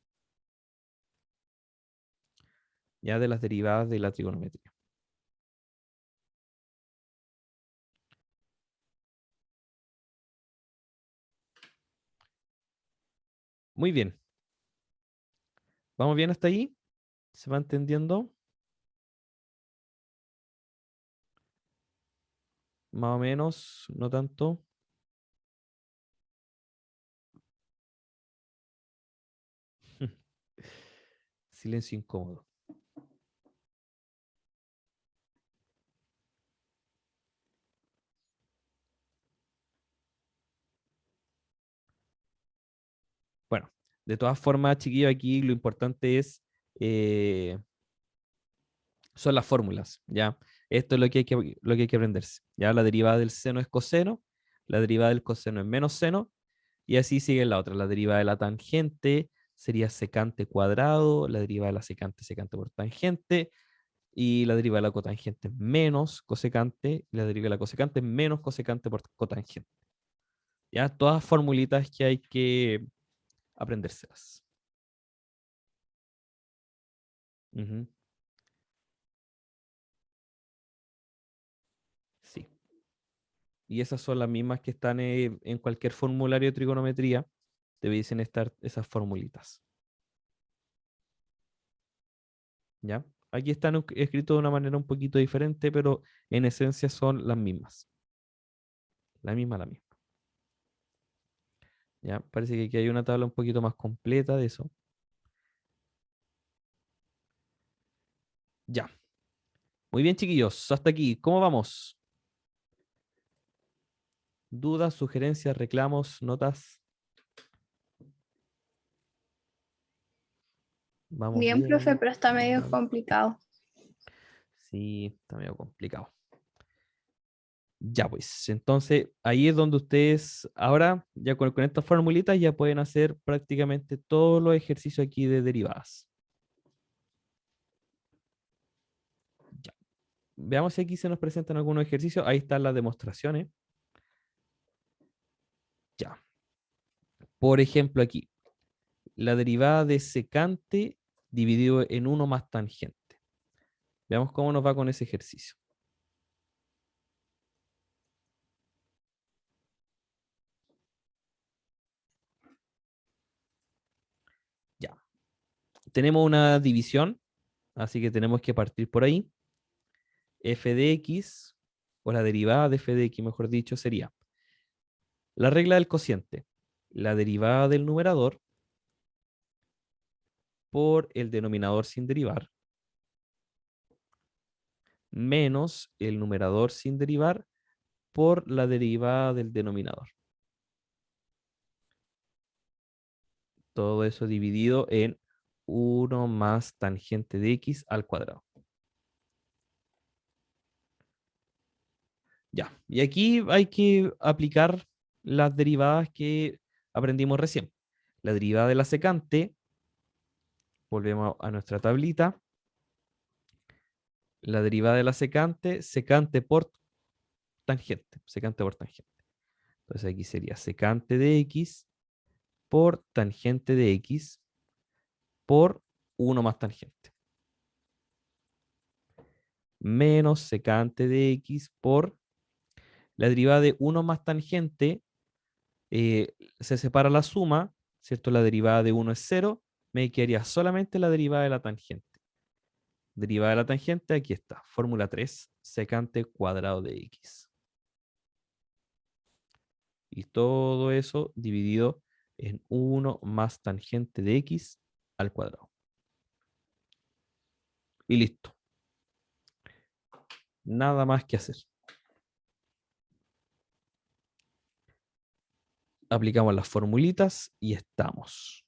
S1: Ya de las derivadas de la trigonometría. Muy bien. ¿Vamos bien hasta ahí? ¿Se va entendiendo? Más o menos, no tanto. Silencio incómodo. Bueno, de todas formas, chiquillos, aquí lo importante eh, son las fórmulas, ¿ya? Esto es lo que hay que aprenderse, ¿ya? La derivada del seno es coseno, la derivada del coseno es menos seno, y así sigue la otra. La derivada de la tangente sería secante cuadrado, la derivada de la secante, secante por tangente, y la derivada de la cotangente menos cosecante, y la derivada de la cosecante menos cosecante por cotangente. Ya, todas formulitas que hay que aprendérselas. Ujú. Sí. Y esas son las mismas que están en cualquier formulario de trigonometría. Debiesen estar esas formulitas. ¿Ya? Aquí están escritos de una manera un poquito diferente, pero en esencia son las mismas. La misma, la misma. ¿Ya? Parece que aquí hay una tabla un poquito más completa de eso. Ya. Muy bien, chiquillos. Hasta aquí. ¿Cómo vamos? ¿Dudas, sugerencias, reclamos, notas? Vamos
S5: Bien, profe,
S1: bien.
S5: pero está medio
S1: Mal.
S5: complicado.
S1: Sí, está medio complicado. Ya pues, entonces ahí es donde ustedes ahora, ya con estas formulitas, ya pueden hacer prácticamente todos los ejercicios aquí de derivadas. Ya. Veamos si aquí se nos presentan algunos ejercicios. Ahí están las demostraciones. Ya. Por ejemplo, aquí, la derivada de secante dividido en 1 más tangente. Veamos cómo nos va con ese ejercicio. Ya. Tenemos una división, así que tenemos que partir por ahí. F de x, o la derivada de f de x, mejor dicho, sería la regla del cociente, la derivada del numerador por el denominador sin derivar, menos el numerador sin derivar por la derivada del denominador. Todo eso dividido en 1 más tangente de x al cuadrado. Ya, y aquí hay que aplicar las derivadas que aprendimos recién. La derivada de la secante, volvemos a nuestra tablita. La derivada de la secante, secante por tangente, secante por tangente. Entonces aquí sería secante de x por tangente de x por 1 más tangente. Menos secante de x por la derivada de 1 más tangente, se separa la suma, ¿cierto? La derivada de 1 es 0, me quedaría solamente la derivada de la tangente. Derivada de la tangente, aquí está, fórmula 3, secante cuadrado de x. Y todo eso dividido en 1 más tangente de x al cuadrado. Y listo. Nada más que hacer. Aplicamos las formulitas y estamos.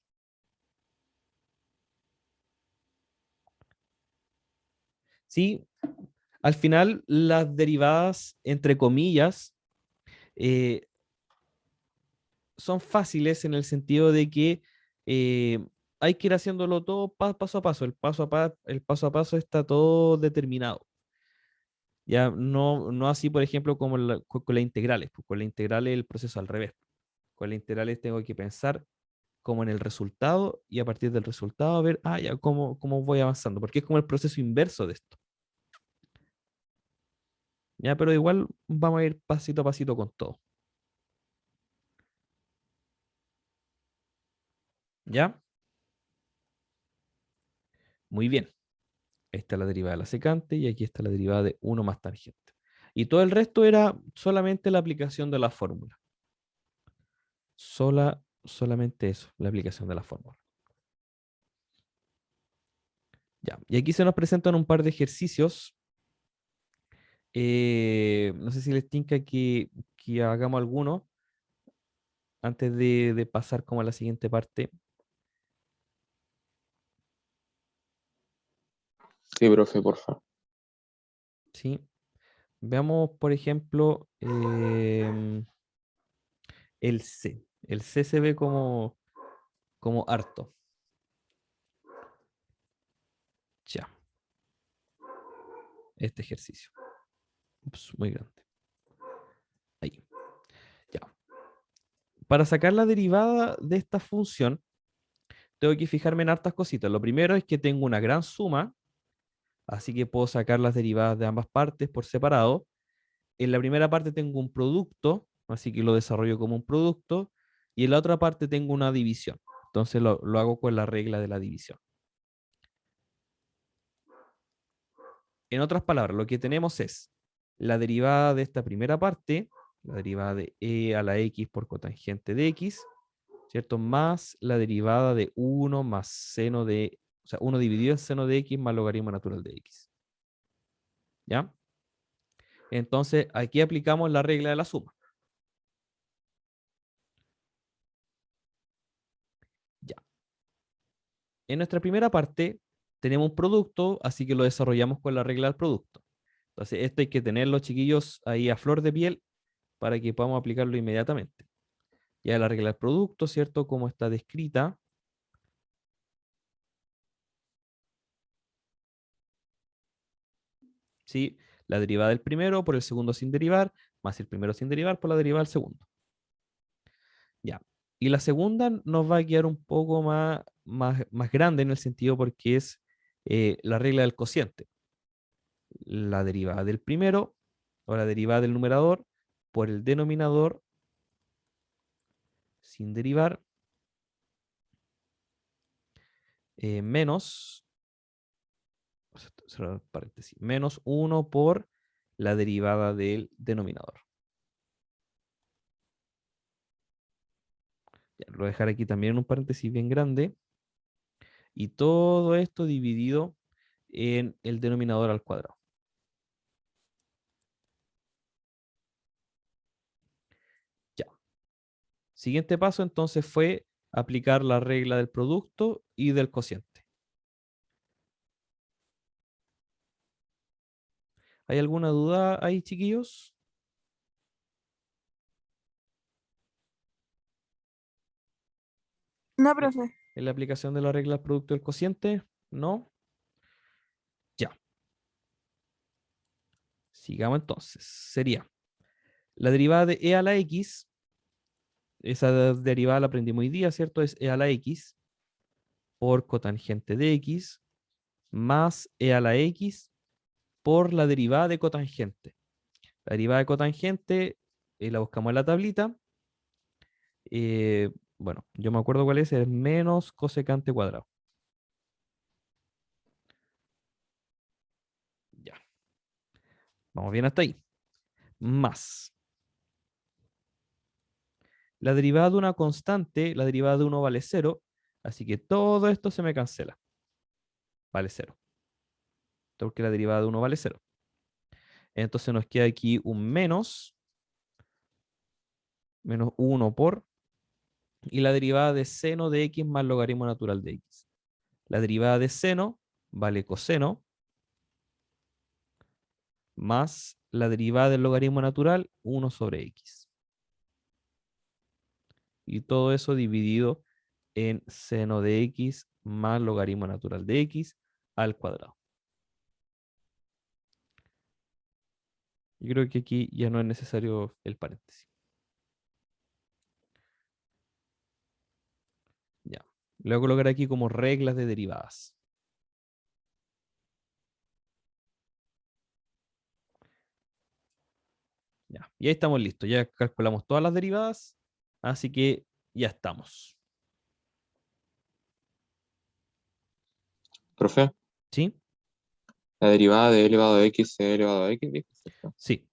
S1: ¿Sí? Al final, las derivadas, entre comillas, eh, son fáciles en el sentido de que hay que ir haciéndolo todo paso a paso. El paso a paso está todo determinado. Ya no así, por ejemplo, como con las integrales. Pues con las integrales el proceso al revés. Con las integrales tengo que pensar como en el resultado y a partir del resultado ver, ya, cómo voy avanzando. Porque es como el proceso inverso de esto. Ya, pero igual vamos a ir pasito a pasito con todo. ¿Ya? Muy bien. Esta es la derivada de la secante y aquí está la derivada de 1 más tangente. Y todo el resto era solamente la aplicación de la fórmula. Solamente eso, la aplicación de la fórmula. Ya. Y aquí se nos presentan un par de ejercicios. No sé si les tinca que hagamos alguno antes de pasar como a la siguiente parte.
S4: Sí, profe, porfa.
S1: ¿Sí? Veamos, por ejemplo, el C. El C se ve como harto. Ya, este ejercicio. Ups, muy grande. Ahí. Ya. Para sacar la derivada de esta función, tengo que fijarme en hartas cositas. Lo primero es que tengo una gran suma, así que puedo sacar las derivadas de ambas partes por separado. En la primera parte tengo un producto, así que lo desarrollo como un producto, y en la otra parte tengo una división. Entonces lo hago con la regla de la división. En otras palabras, lo que tenemos es la derivada de esta primera parte, la derivada de e a la x por cotangente de x, ¿cierto? Más la derivada de 1 más seno de, o sea, 1 dividido en seno de x más logaritmo natural de x. ¿Ya? Entonces, aquí aplicamos la regla de la suma. Ya. En nuestra primera parte tenemos un producto, así que lo desarrollamos con la regla del producto. Entonces, esto hay que tenerlo, chiquillos, ahí a flor de piel para que podamos aplicarlo inmediatamente. Ya la regla del producto, ¿cierto? Como está descrita. ¿Sí? La derivada del primero por el segundo sin derivar, más el primero sin derivar por la derivada del segundo. Ya. Y la segunda nos va a quedar un poco más grande en el sentido porque es la regla del cociente. La derivada del primero o la derivada del numerador por el denominador sin derivar menos, cerrar paréntesis, menos 1 por la derivada del denominador. Ya, lo voy a dejar aquí también en un paréntesis bien grande. Y todo esto dividido en el denominador al cuadrado. Ya. Siguiente paso entonces fue aplicar la regla del producto y del cociente. ¿Hay alguna duda ahí, chiquillos?
S2: No, profe.
S1: ¿En la aplicación de la regla del producto y del cociente? ¿No? Ya. Sigamos entonces. Sería la derivada de e a la x. Esa derivada la aprendimos hoy día, ¿cierto? Es e a la x por cotangente de x más e a la x por la derivada de cotangente. La derivada de cotangente la buscamos en la tablita. Bueno, yo me acuerdo cuál es menos cosecante cuadrado. Ya. Vamos bien hasta ahí. Más. La derivada de una constante, la derivada de 1 vale 0, así que todo esto se me cancela. Vale 0. Porque la derivada de 1 vale 0. Entonces nos queda aquí un menos 1 por, y la derivada de seno de x más logaritmo natural de x. La derivada de seno vale coseno, más la derivada del logaritmo natural, 1 sobre x. Y todo eso dividido en seno de x más logaritmo natural de x al cuadrado. Yo creo que aquí ya no es necesario el paréntesis. Ya. Le voy a colocar aquí como reglas de derivadas. Ya. Y ahí estamos listos. Ya calculamos todas las derivadas. Así que ya estamos.
S4: Profe,
S1: ¿Sí?
S4: la derivada de e elevado a x e elevado a x, dijo, ¿cierto?
S1: Sí.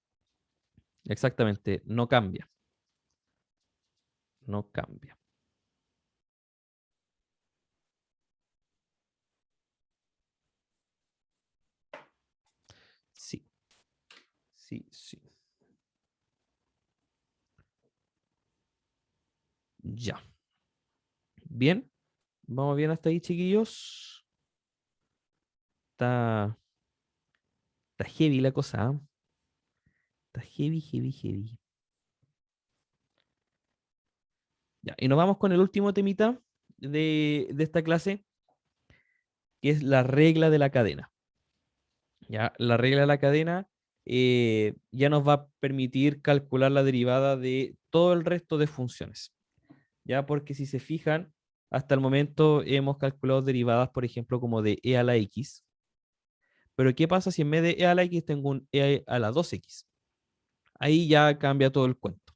S1: Exactamente. No cambia. No cambia. Sí. Sí, sí. Ya. Bien. Vamos bien hasta ahí, chiquillos. Está heavy la cosa, ¿ah? Está heavy, heavy, heavy. Ya, y nos vamos con el último temita de esta clase, que es la regla de la cadena. Ya, la regla de la cadena ya nos va a permitir calcular la derivada de todo el resto de funciones. ¿ya? Porque si se fijan, hasta el momento hemos calculado derivadas, por ejemplo, como de e a la x. Pero ¿qué pasa si en vez de e a la x tengo un e a la 2x? Ahí ya cambia todo el cuento.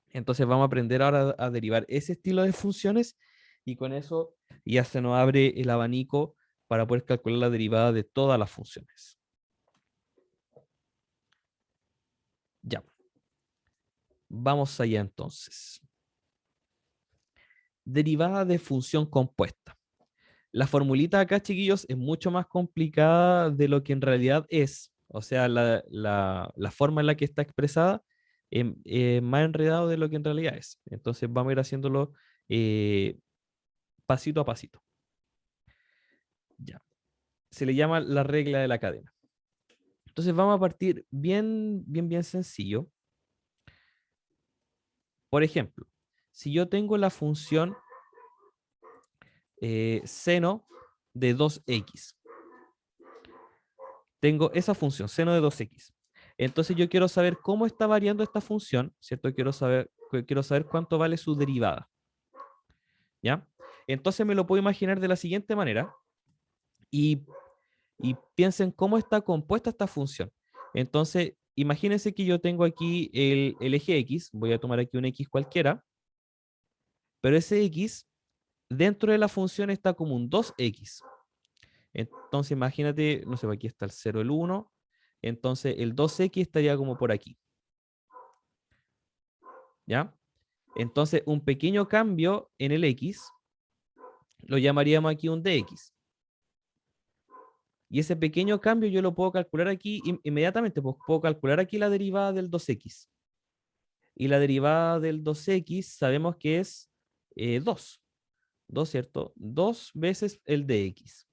S1: Entonces vamos a aprender ahora a derivar ese estilo de funciones y con eso ya se nos abre el abanico para poder calcular la derivada de todas las funciones. Ya. Vamos allá entonces. Derivada de función compuesta. La formulita acá, chiquillos, es mucho más complicada de lo que en realidad es. O sea, la forma en la que está expresada es más enredado de lo que en realidad es. Entonces vamos a ir haciéndolo pasito a pasito. Ya. Se le llama la regla de la cadena. Entonces vamos a partir bien sencillo. Por ejemplo, si yo tengo la función seno de 2x, tengo esa función, seno de 2x. Entonces yo quiero saber cómo está variando esta función, ¿cierto? Quiero saber cuánto vale su derivada. ¿Ya? Entonces me lo puedo imaginar de la siguiente manera y piensen cómo está compuesta esta función. Entonces, imagínense que yo tengo aquí el eje x, voy a tomar aquí un x cualquiera, pero ese x dentro de la función está como un 2x. Entonces, imagínate, no sé, aquí está el 0, el 1, entonces el 2x estaría como por aquí. ¿Ya? Entonces, un pequeño cambio en el x lo llamaríamos aquí un dx. Y ese pequeño cambio yo lo puedo calcular aquí inmediatamente, pues puedo calcular aquí la derivada del 2x. Y la derivada del 2x sabemos que es 2. 2, ¿cierto? 2 veces el dx.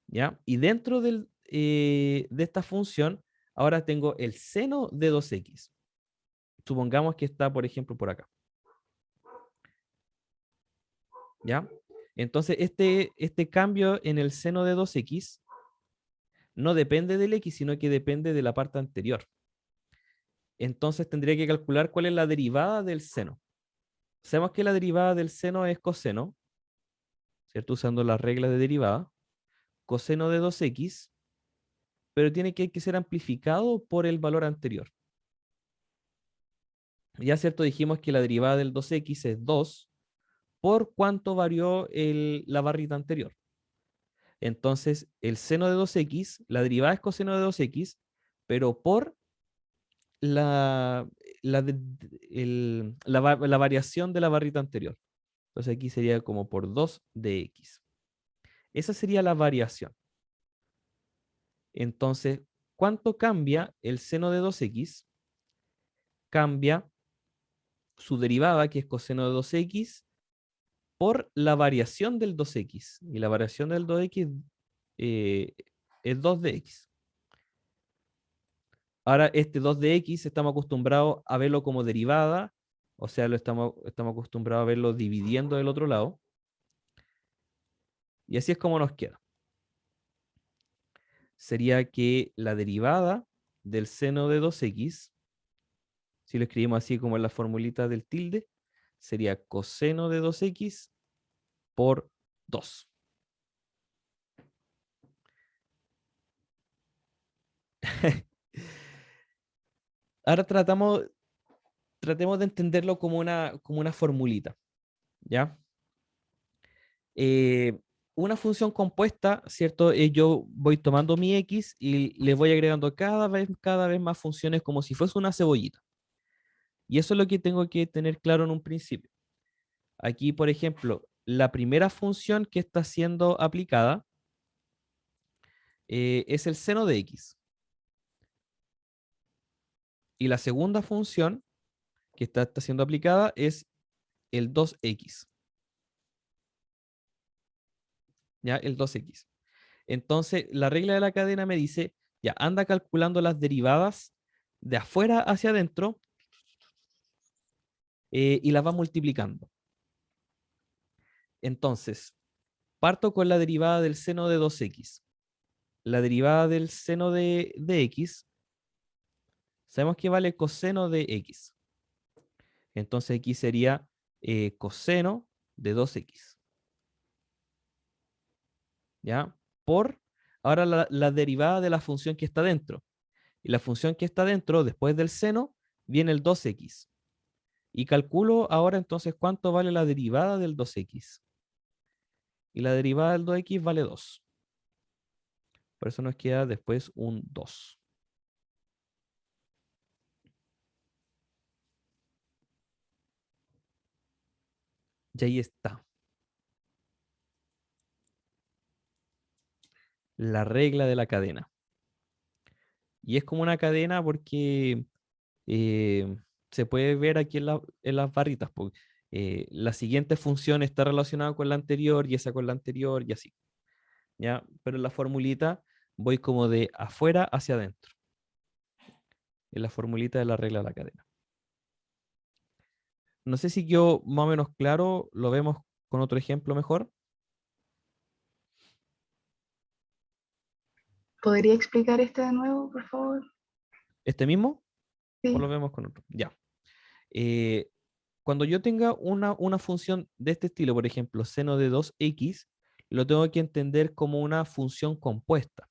S1: ¿Ya? Y dentro de esta función, ahora tengo el seno de 2x. Supongamos que está, por ejemplo, por acá. ¿Ya? Entonces, este cambio en el seno de 2x no depende del x, sino que depende de la parte anterior. Entonces, tendría que calcular cuál es la derivada del seno. Sabemos que la derivada del seno es coseno, ¿cierto? Usando la regla de derivada. Coseno de 2x, pero tiene que ser amplificado por el valor anterior. Ya, ¿cierto? Dijimos que la derivada del 2x es 2 por cuánto varió la barrita anterior. Entonces, el seno de 2x, la derivada es coseno de 2x, pero por la variación de la barrita anterior. Entonces aquí sería como por 2 de x. Esa sería la variación. Entonces, ¿cuánto cambia el seno de 2x? Cambia su derivada, que es coseno de 2x, por la variación del 2x. Y la variación del 2x es 2 de x. Ahora, este 2 de x estamos acostumbrados a verlo como derivada, o sea, estamos acostumbrados a verlo dividiendo del otro lado. Y así es como nos queda. Sería que la derivada del seno de 2x, si lo escribimos así como en la formulita del tilde, sería coseno de 2x por 2. Ahora tratemos de entenderlo como una formulita, ¿ya? Una función compuesta, ¿cierto? Yo voy tomando mi x y le voy agregando cada vez más funciones como si fuese una cebollita. Y eso es lo que tengo que tener claro en un principio. Aquí, por ejemplo, la primera función que está siendo aplicada es el seno de x. Y la segunda función que está siendo aplicada es el 2x. ¿Ya? El 2x. Entonces, la regla de la cadena me dice, ya, anda calculando las derivadas de afuera hacia adentro y las va multiplicando. Entonces, parto con la derivada del seno de 2x. La derivada del seno de x, sabemos que vale coseno de x. Entonces aquí sería coseno de 2x. ¿Ya? Ahora la derivada de la función que está dentro. Y la función que está dentro, después del seno, viene el 2x. Y calculo ahora entonces cuánto vale la derivada del 2x. Y la derivada del 2x vale 2. Por eso nos queda después un 2. Y ahí está. La regla de la cadena. Y es como una cadena porque se puede ver aquí en las barritas. La siguiente función está relacionada con la anterior y esa con la anterior y así. ¿Ya? Pero en la formulita voy como de afuera hacia adentro. En la formulita de la regla de la cadena. No sé si quedó más o menos claro, lo vemos con otro ejemplo mejor.
S3: ¿Podría explicar este de nuevo, por favor?
S1: ¿Este mismo? ¿O
S3: Sí.
S1: lo vemos con otro? Ya. Eh, Cuando yo tenga una función de este estilo, por ejemplo, seno de 2x, lo tengo que entender como una función compuesta.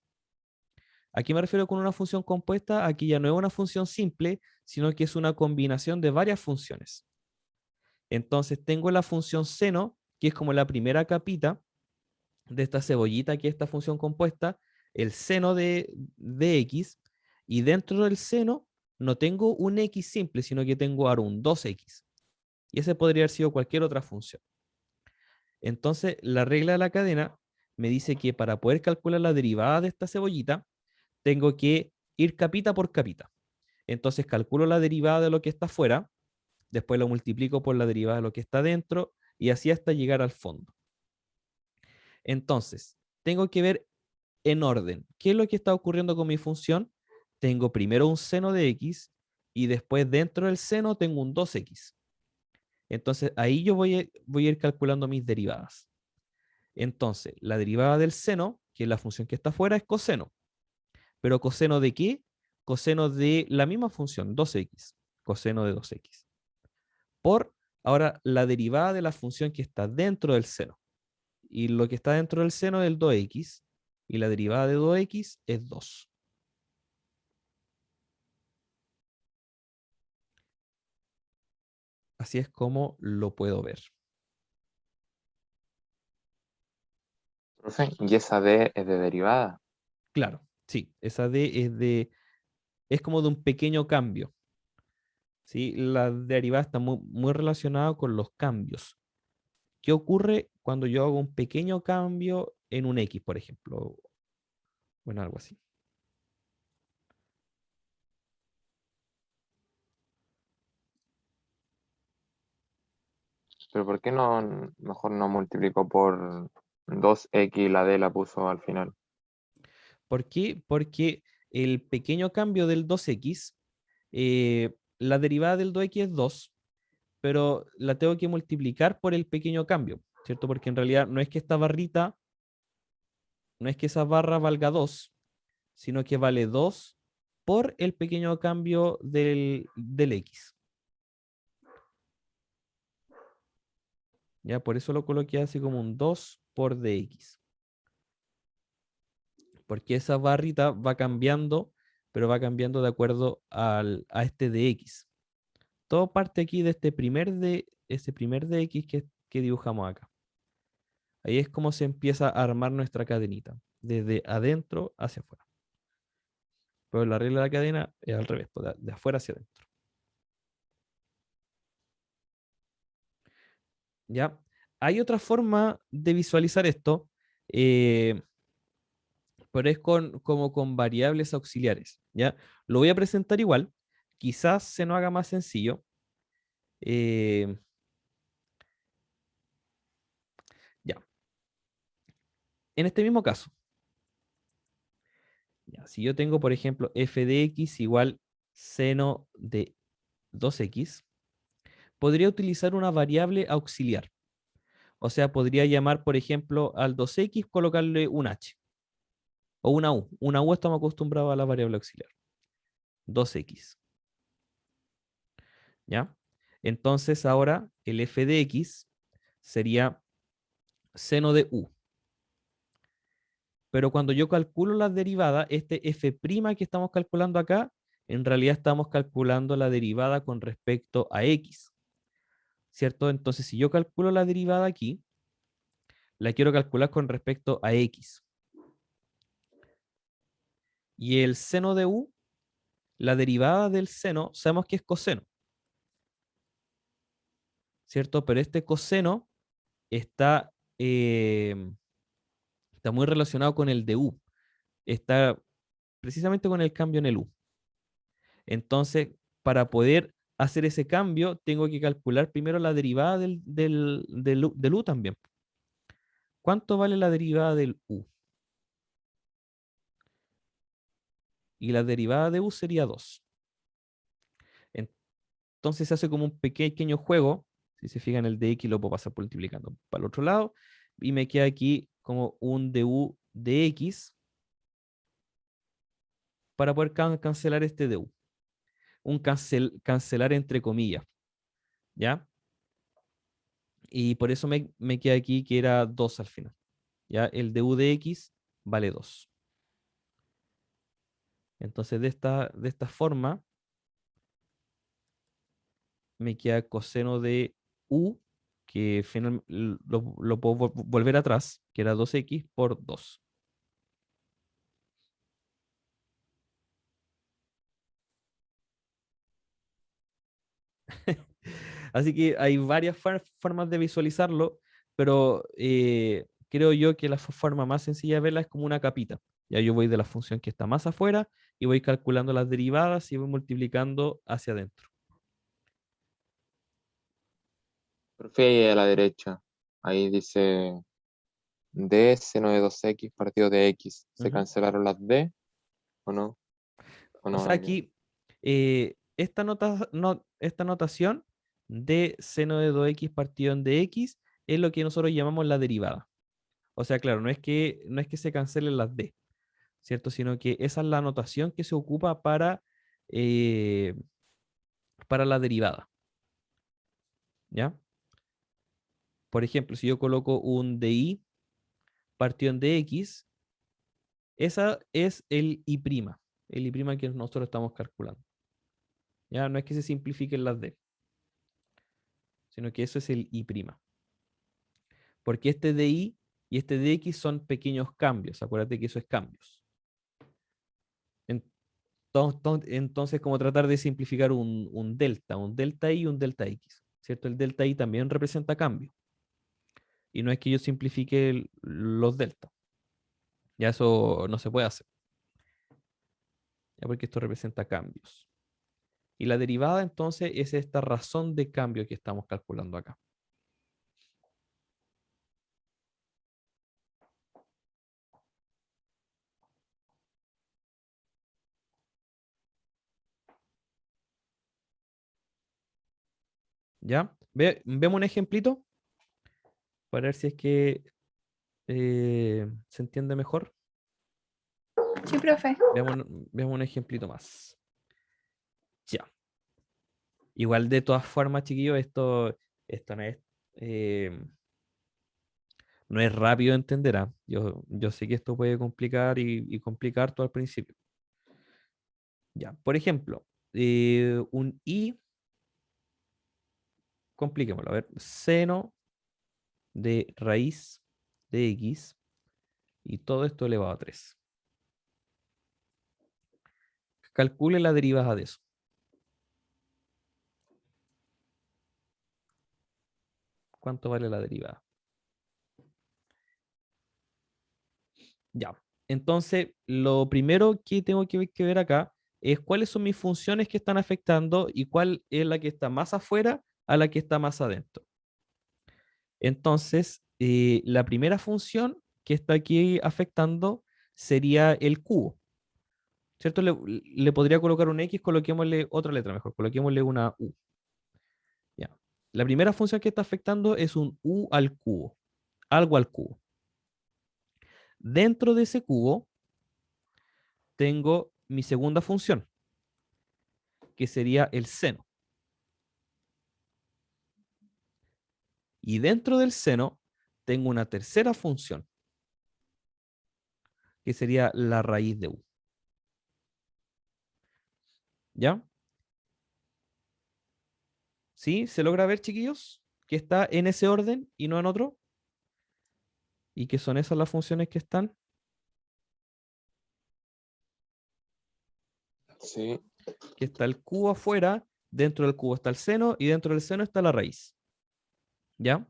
S1: ¿A qué me refiero con una función compuesta? Aquí ya no es una función simple, sino que es una combinación de varias funciones. Entonces tengo la función seno, que es como la primera capita de esta cebollita, que es esta función compuesta, el seno de x, y dentro del seno no tengo un x simple, sino que tengo ahora un 2x. Y ese podría haber sido cualquier otra función. Entonces, la regla de la cadena me dice que para poder calcular la derivada de esta cebollita, tengo que ir capita por capita. Entonces, calculo la derivada de lo que está afuera, después lo multiplico por la derivada de lo que está dentro, y así hasta llegar al fondo. Entonces, tengo que ver en orden qué es lo que está ocurriendo con mi función. Tengo primero un seno de x y después dentro del seno tengo un 2x. Entonces, ahí yo voy a ir calculando mis derivadas. Entonces, la derivada del seno, que es la función que está afuera, es coseno. ¿Pero coseno de qué? Coseno de la misma función, 2x. Coseno de 2x. Por, ahora, la derivada de la función que está dentro del seno. Y lo que está dentro del seno es el 2x. Y la derivada de 2x es 2. Así es como lo puedo ver.
S4: Profe, y esa D es de derivada.
S1: Claro, sí, esa D es como de un pequeño cambio. ¿Sí? La derivada está muy relacionada con los cambios. ¿Qué ocurre cuando yo hago un pequeño cambio en un X, por ejemplo? Bueno, algo así.
S4: Pero ¿por qué no mejor no multiplicó por 2x y la D la puso al final?
S1: ¿Por qué? Porque el pequeño cambio del 2x, la derivada del 2x es 2, pero la tengo que multiplicar por el pequeño cambio, ¿cierto? Porque en realidad no es que esta barrita, no es que esa barra valga 2, sino que vale 2 por el pequeño cambio del x. ¿Ya? Por eso lo coloqué así como un 2 por dx. Porque esa barrita va cambiando, pero va cambiando de acuerdo a este dx. Todo parte aquí de este primer dx que dibujamos acá. Ahí es como se empieza a armar nuestra cadenita, desde adentro hacia afuera. Pero la regla de la cadena es al revés, pues, de afuera hacia adentro. ¿Ya? Hay otra forma de visualizar esto, eh, pero es como con variables auxiliares. ¿Ya? Lo voy a presentar igual. Quizás se nos haga más sencillo. eh, ya. En este mismo caso, ya, si yo tengo, por ejemplo, f de x igual seno de 2x, podría utilizar una variable auxiliar. O sea, podría llamar, por ejemplo, al 2x, colocarle un h o una u. Una u estamos acostumbrados a la variable auxiliar. 2x. ¿Ya? Entonces ahora el f de x sería seno de u. Pero cuando yo calculo la derivada, este f' que estamos calculando acá, en realidad estamos calculando la derivada con respecto a x, ¿cierto? Entonces, si yo calculo la derivada aquí, la quiero calcular con respecto a x. Y el seno de u, la derivada del seno, sabemos que es coseno, ¿cierto? Pero este coseno está, está muy relacionado con el de u. Está precisamente con el cambio en el u. Entonces, para poder hacer ese cambio, tengo que calcular primero la derivada del u también. ¿Cuánto vale la derivada del u? Y la derivada de u sería 2. Entonces se hace como un pequeño juego. Si se fijan, el de x lo puedo pasar multiplicando para el otro lado. Y me queda aquí como un du de x para poder cancelar este du. Un cancelar entre comillas. ¿Ya? Y por eso me queda aquí que era 2 al final. ¿Ya? El du de x vale 2. Entonces, de esta forma, me queda coseno de u, que lo puedo volver atrás, que era 2x por 2. Así que hay varias formas de visualizarlo, pero creo yo que la forma más sencilla de verla es como una capita. Ya yo voy de la función que está más afuera y voy calculando las derivadas y voy multiplicando hacia adentro.
S4: Profe, ahí a la derecha, ahí dice D seno de 2x partido de x. ¿Se
S1: Ujú.
S4: cancelaron las D o no? ¿O
S1: O
S4: no
S1: sea,
S4: van bien?
S1: aquí esta notación de seno de 2x partido en dx es lo que nosotros llamamos la derivada. O sea, claro, no es que se cancelen las d, ¿cierto? Sino que esa es la notación que se ocupa eh, para la derivada, ¿ya? Por ejemplo, si yo coloco un di partido en dx, esa es el i' que nosotros estamos calculando. ¿Ya? No es que se simplifiquen las d, sino que eso es el i'. Porque este di y este dx son pequeños cambios. Acuérdate que eso es cambios. Entonces, como tratar de simplificar un delta i y un delta x, ¿cierto? El delta i también representa cambio. Y no es que yo simplifique los delta. Ya eso no se puede hacer. Ya porque esto representa cambios. Y la derivada entonces es esta razón de cambio que estamos calculando acá. ¿Ya? Vemos un ejemplito para ver si es que se entiende mejor.
S2: Sí, profe.
S1: Veamos un ejemplito más. Ya. Igual de todas formas, chiquillos, esto eh, no es rápido de entender. ¿Ah? Yo sé que esto puede complicar y complicar todo al principio. Ya, por ejemplo, un i, compliquémoslo. A ver, seno de raíz de x y todo esto elevado a 3. Calcule la derivada de eso. ¿Cuánto vale la derivada? Ya. Entonces, lo primero que tengo que ver acá es cuáles son mis funciones que están afectando y cuál es la que está más afuera a la que está más adentro. Entonces, la primera función que está aquí afectando sería el cubo, ¿cierto? Le podría colocar un X, coloquémosle otra letra mejor, coloquémosle una U. Ya. La primera función que está afectando es un U al cubo, algo al cubo. Dentro de ese cubo tengo mi segunda función, que sería el seno. Y dentro del seno tengo una tercera función, que sería la raíz de u. ¿Ya? ¿Sí? ¿Se logra ver, chiquillos? Que está en ese orden y no en otro. ¿Y que son esas las funciones que están?
S4: Sí,
S1: Que está el cubo afuera, dentro del cubo está el seno y dentro del seno está la raíz. ¿Ya?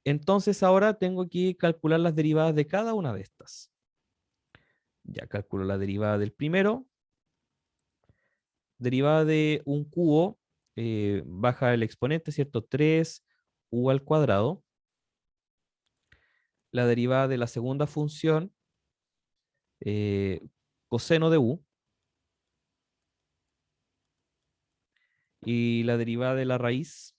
S1: Entonces ahora tengo que calcular las derivadas de cada una de estas. Ya calculo la derivada del primero. Derivada de un cubo, baja el exponente, ¿cierto? 3u al cuadrado. La derivada de la segunda función, eh, coseno de u. Y la derivada de la raíz,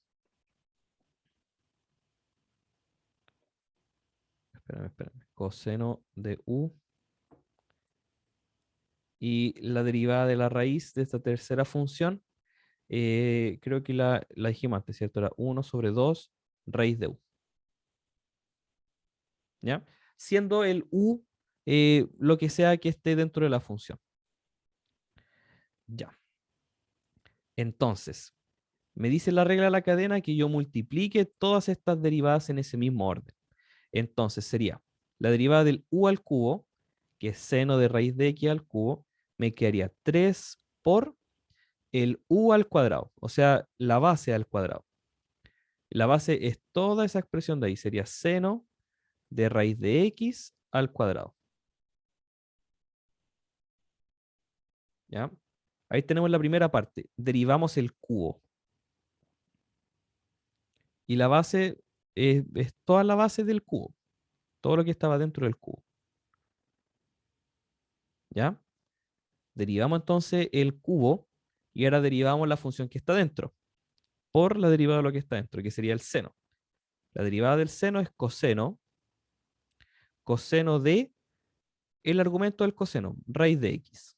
S1: espérame, coseno de u. Y la derivada de la raíz de esta tercera función, creo que la dijimos antes, ¿cierto? Era 1 sobre 2 raíz de u. ¿Ya? Siendo el u lo que sea que esté dentro de la función. Ya. Entonces, me dice la regla de la cadena que yo multiplique todas estas derivadas en ese mismo orden. Entonces sería la derivada del u al cubo, que es seno de raíz de x al cubo, me quedaría 3 por el u al cuadrado, o sea, la base al cuadrado. La base es toda esa expresión de ahí, sería seno de raíz de x al cuadrado. ¿Ya? Ahí tenemos la primera parte, derivamos el cubo. Y la base es toda la base del cubo, todo lo que estaba dentro del cubo. ¿Ya? Derivamos entonces el cubo y ahora derivamos la función que está dentro por la derivada de lo que está dentro, que sería el seno. La derivada del seno es coseno de el argumento del coseno, raíz de x.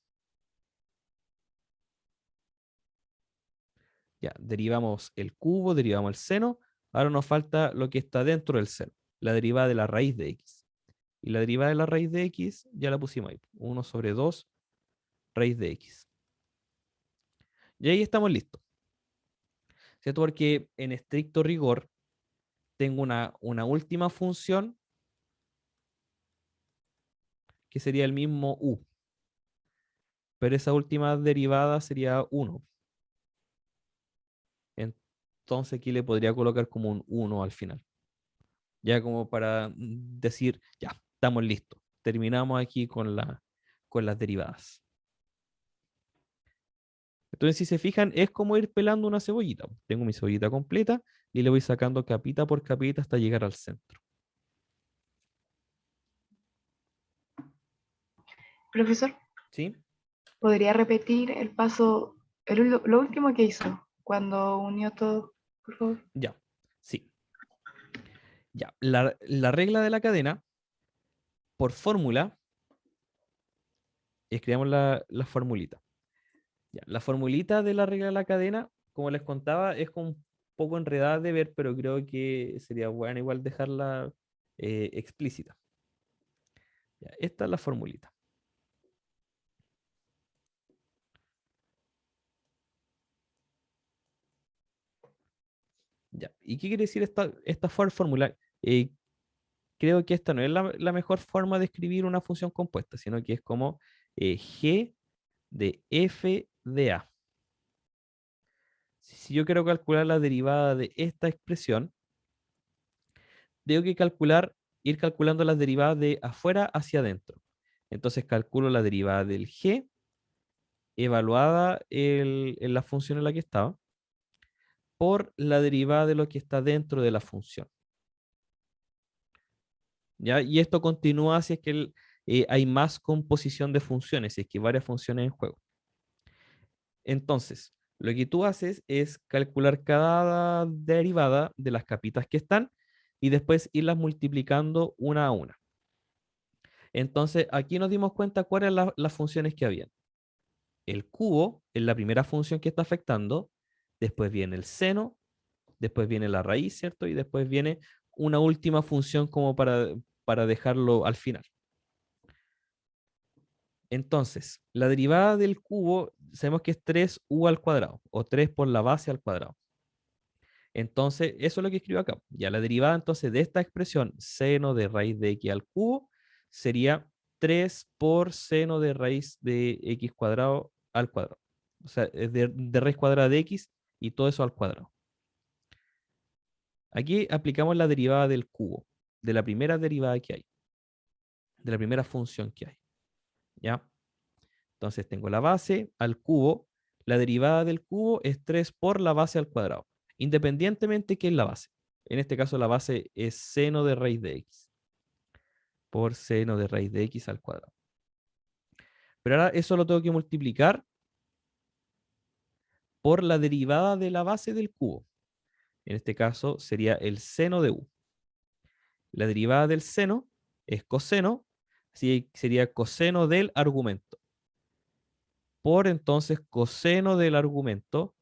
S1: Ya, derivamos el cubo, derivamos el seno, ahora nos falta lo que está dentro del seno, la derivada de la raíz de x. Y la derivada de la raíz de x ya la pusimos ahí, 1 sobre 2 raíz de x. Y ahí estamos listos. ¿Cierto? Porque en estricto rigor tengo una última función que sería el mismo u. Pero esa última derivada sería 1. Entonces aquí le podría colocar como un 1 al final. Ya como para decir, ya, estamos listos. Terminamos aquí con las derivadas. Entonces, si se fijan, es como ir pelando una cebollita. Tengo mi cebollita completa y le voy sacando capita por capita hasta llegar al centro.
S3: Profesor,
S1: ¿Sí?
S3: ¿podría repetir el paso, lo último que hizo cuando unió todo, por favor?
S1: Ya, sí. Ya, la regla de la cadena, por fórmula, escribamos la formulita. Ya, la formulita de la regla de la cadena, como les contaba, es como un poco enredada de ver, pero creo que sería bueno igual dejarla explícita. Ya, esta es la formulita. Ya, ¿y qué quiere decir esta fórmula? Creo que esta no es la mejor forma de escribir una función compuesta, sino que es como g de f de a. Si yo quiero calcular la derivada de esta expresión, tengo que ir calculando las derivadas de afuera hacia adentro. Entonces calculo la derivada del g evaluada en la función en la que estaba por la derivada de lo que está dentro de la función. ¿Ya? Y esto continúa si es que hay más composición de funciones, si es que hay varias funciones en juego. Entonces, lo que tú haces es calcular cada derivada de las capitas que están y después irlas multiplicando una a una. Entonces, aquí nos dimos cuenta cuáles eran las funciones que habían. El cubo es la primera función que está afectando, después viene el seno, después viene la raíz, ¿cierto? Y después viene una última función como para dejarlo al final. Entonces, la derivada del cubo, sabemos que es 3u al cuadrado, o 3 por la base al cuadrado. Entonces, eso es lo que escribo acá. Ya la derivada entonces de esta expresión, seno de raíz de x al cubo, sería 3 por seno de raíz de x cuadrado al cuadrado. O sea, es de raíz cuadrada de x y todo eso al cuadrado. Aquí aplicamos la derivada del cubo, de la primera derivada que hay, de la primera función que hay. ¿Ya? Entonces tengo la base al cubo, la derivada del cubo es 3 por la base al cuadrado, independientemente que es la base. En este caso la base es seno de raíz de x, por seno de raíz de x al cuadrado. Pero ahora eso lo tengo que multiplicar por la derivada de la base del cubo. En este caso sería el seno de u. La derivada del seno es coseno, así sería coseno del argumento. Por entonces coseno del argumento,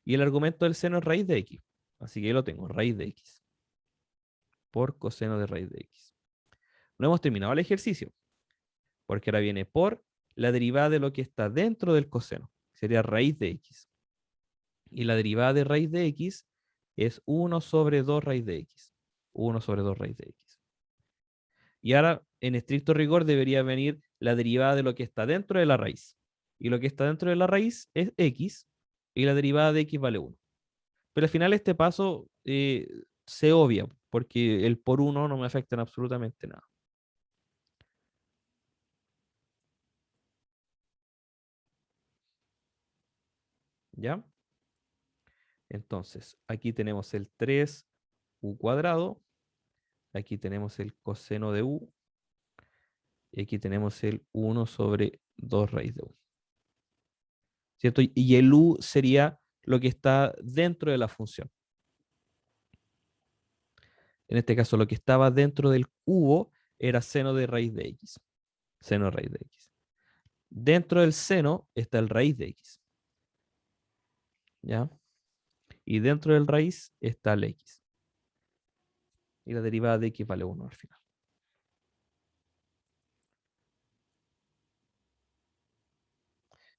S1: y el argumento del seno es raíz de x. Así que yo lo tengo, raíz de x. Por coseno de raíz de x. No hemos terminado el ejercicio, porque ahora viene por la derivada de lo que está dentro del coseno, sería raíz de x. Y la derivada de raíz de x es 1 sobre 2 raíz de x. 1 sobre 2 raíz de x. Y ahora, en estricto rigor, debería venir la derivada de lo que está dentro de la raíz. Y lo que está dentro de la raíz es x, y la derivada de x vale 1. Pero al final este paso se obvia, porque el por 1 no me afecta en absolutamente nada. ¿Ya? Entonces, aquí tenemos el 3u cuadrado, aquí tenemos el coseno de u, y aquí tenemos el 1 sobre 2 raíz de u. ¿Cierto? Y el u sería lo que está dentro de la función. En este caso, lo que estaba dentro del cubo era seno de raíz de x. Seno de raíz de x. Dentro del seno está el raíz de x. ¿Ya? Y dentro del raíz está el x. Y la derivada de x vale 1 al final.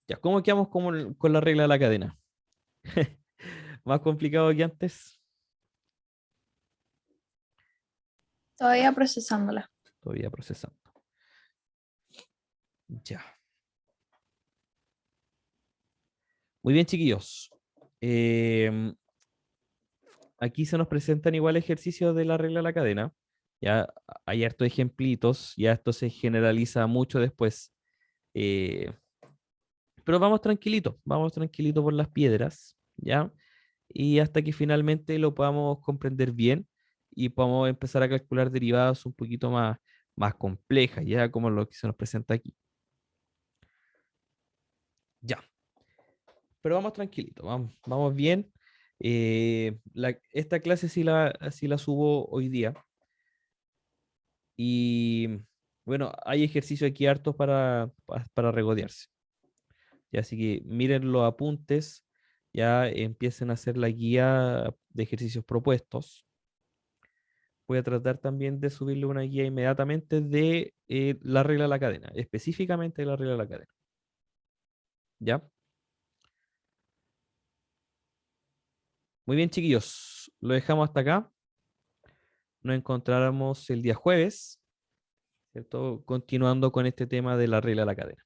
S1: Ya, ¿cómo quedamos con la regla de la cadena? ¿Más complicado que antes?
S5: Todavía procesándola.
S1: Todavía procesando. Ya. Muy bien, chiquillos. Aquí se nos presentan igual ejercicios de la regla de la cadena. Ya hay hartos ejemplitos, ya esto se generaliza mucho después. Pero vamos tranquilito por las piedras, ¿ya? Y hasta que finalmente lo podamos comprender bien y podamos empezar a calcular derivadas un poquito más complejas, ya como lo que se nos presenta aquí. Ya. Pero vamos tranquilito, vamos bien. Esta clase sí la subo hoy día. Y bueno, hay ejercicios aquí hartos para regodearse. Y así que miren los apuntes, ya empiecen a hacer la guía de ejercicios propuestos. Voy a tratar también de subirle una guía inmediatamente de la regla de la cadena, específicamente de la regla de la cadena. ¿Ya? Muy bien, chiquillos. Lo dejamos hasta acá. Nos encontraremos el día jueves, ¿cierto? Continuando con este tema de la regla de la cadena.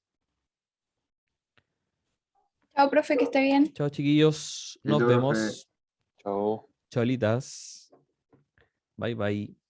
S5: Chao, profe, que esté bien.
S1: Chao, chiquillos. Nos
S6: Profe.
S1: vemos.
S4: Chao.
S1: Chaulitas. Bye, bye.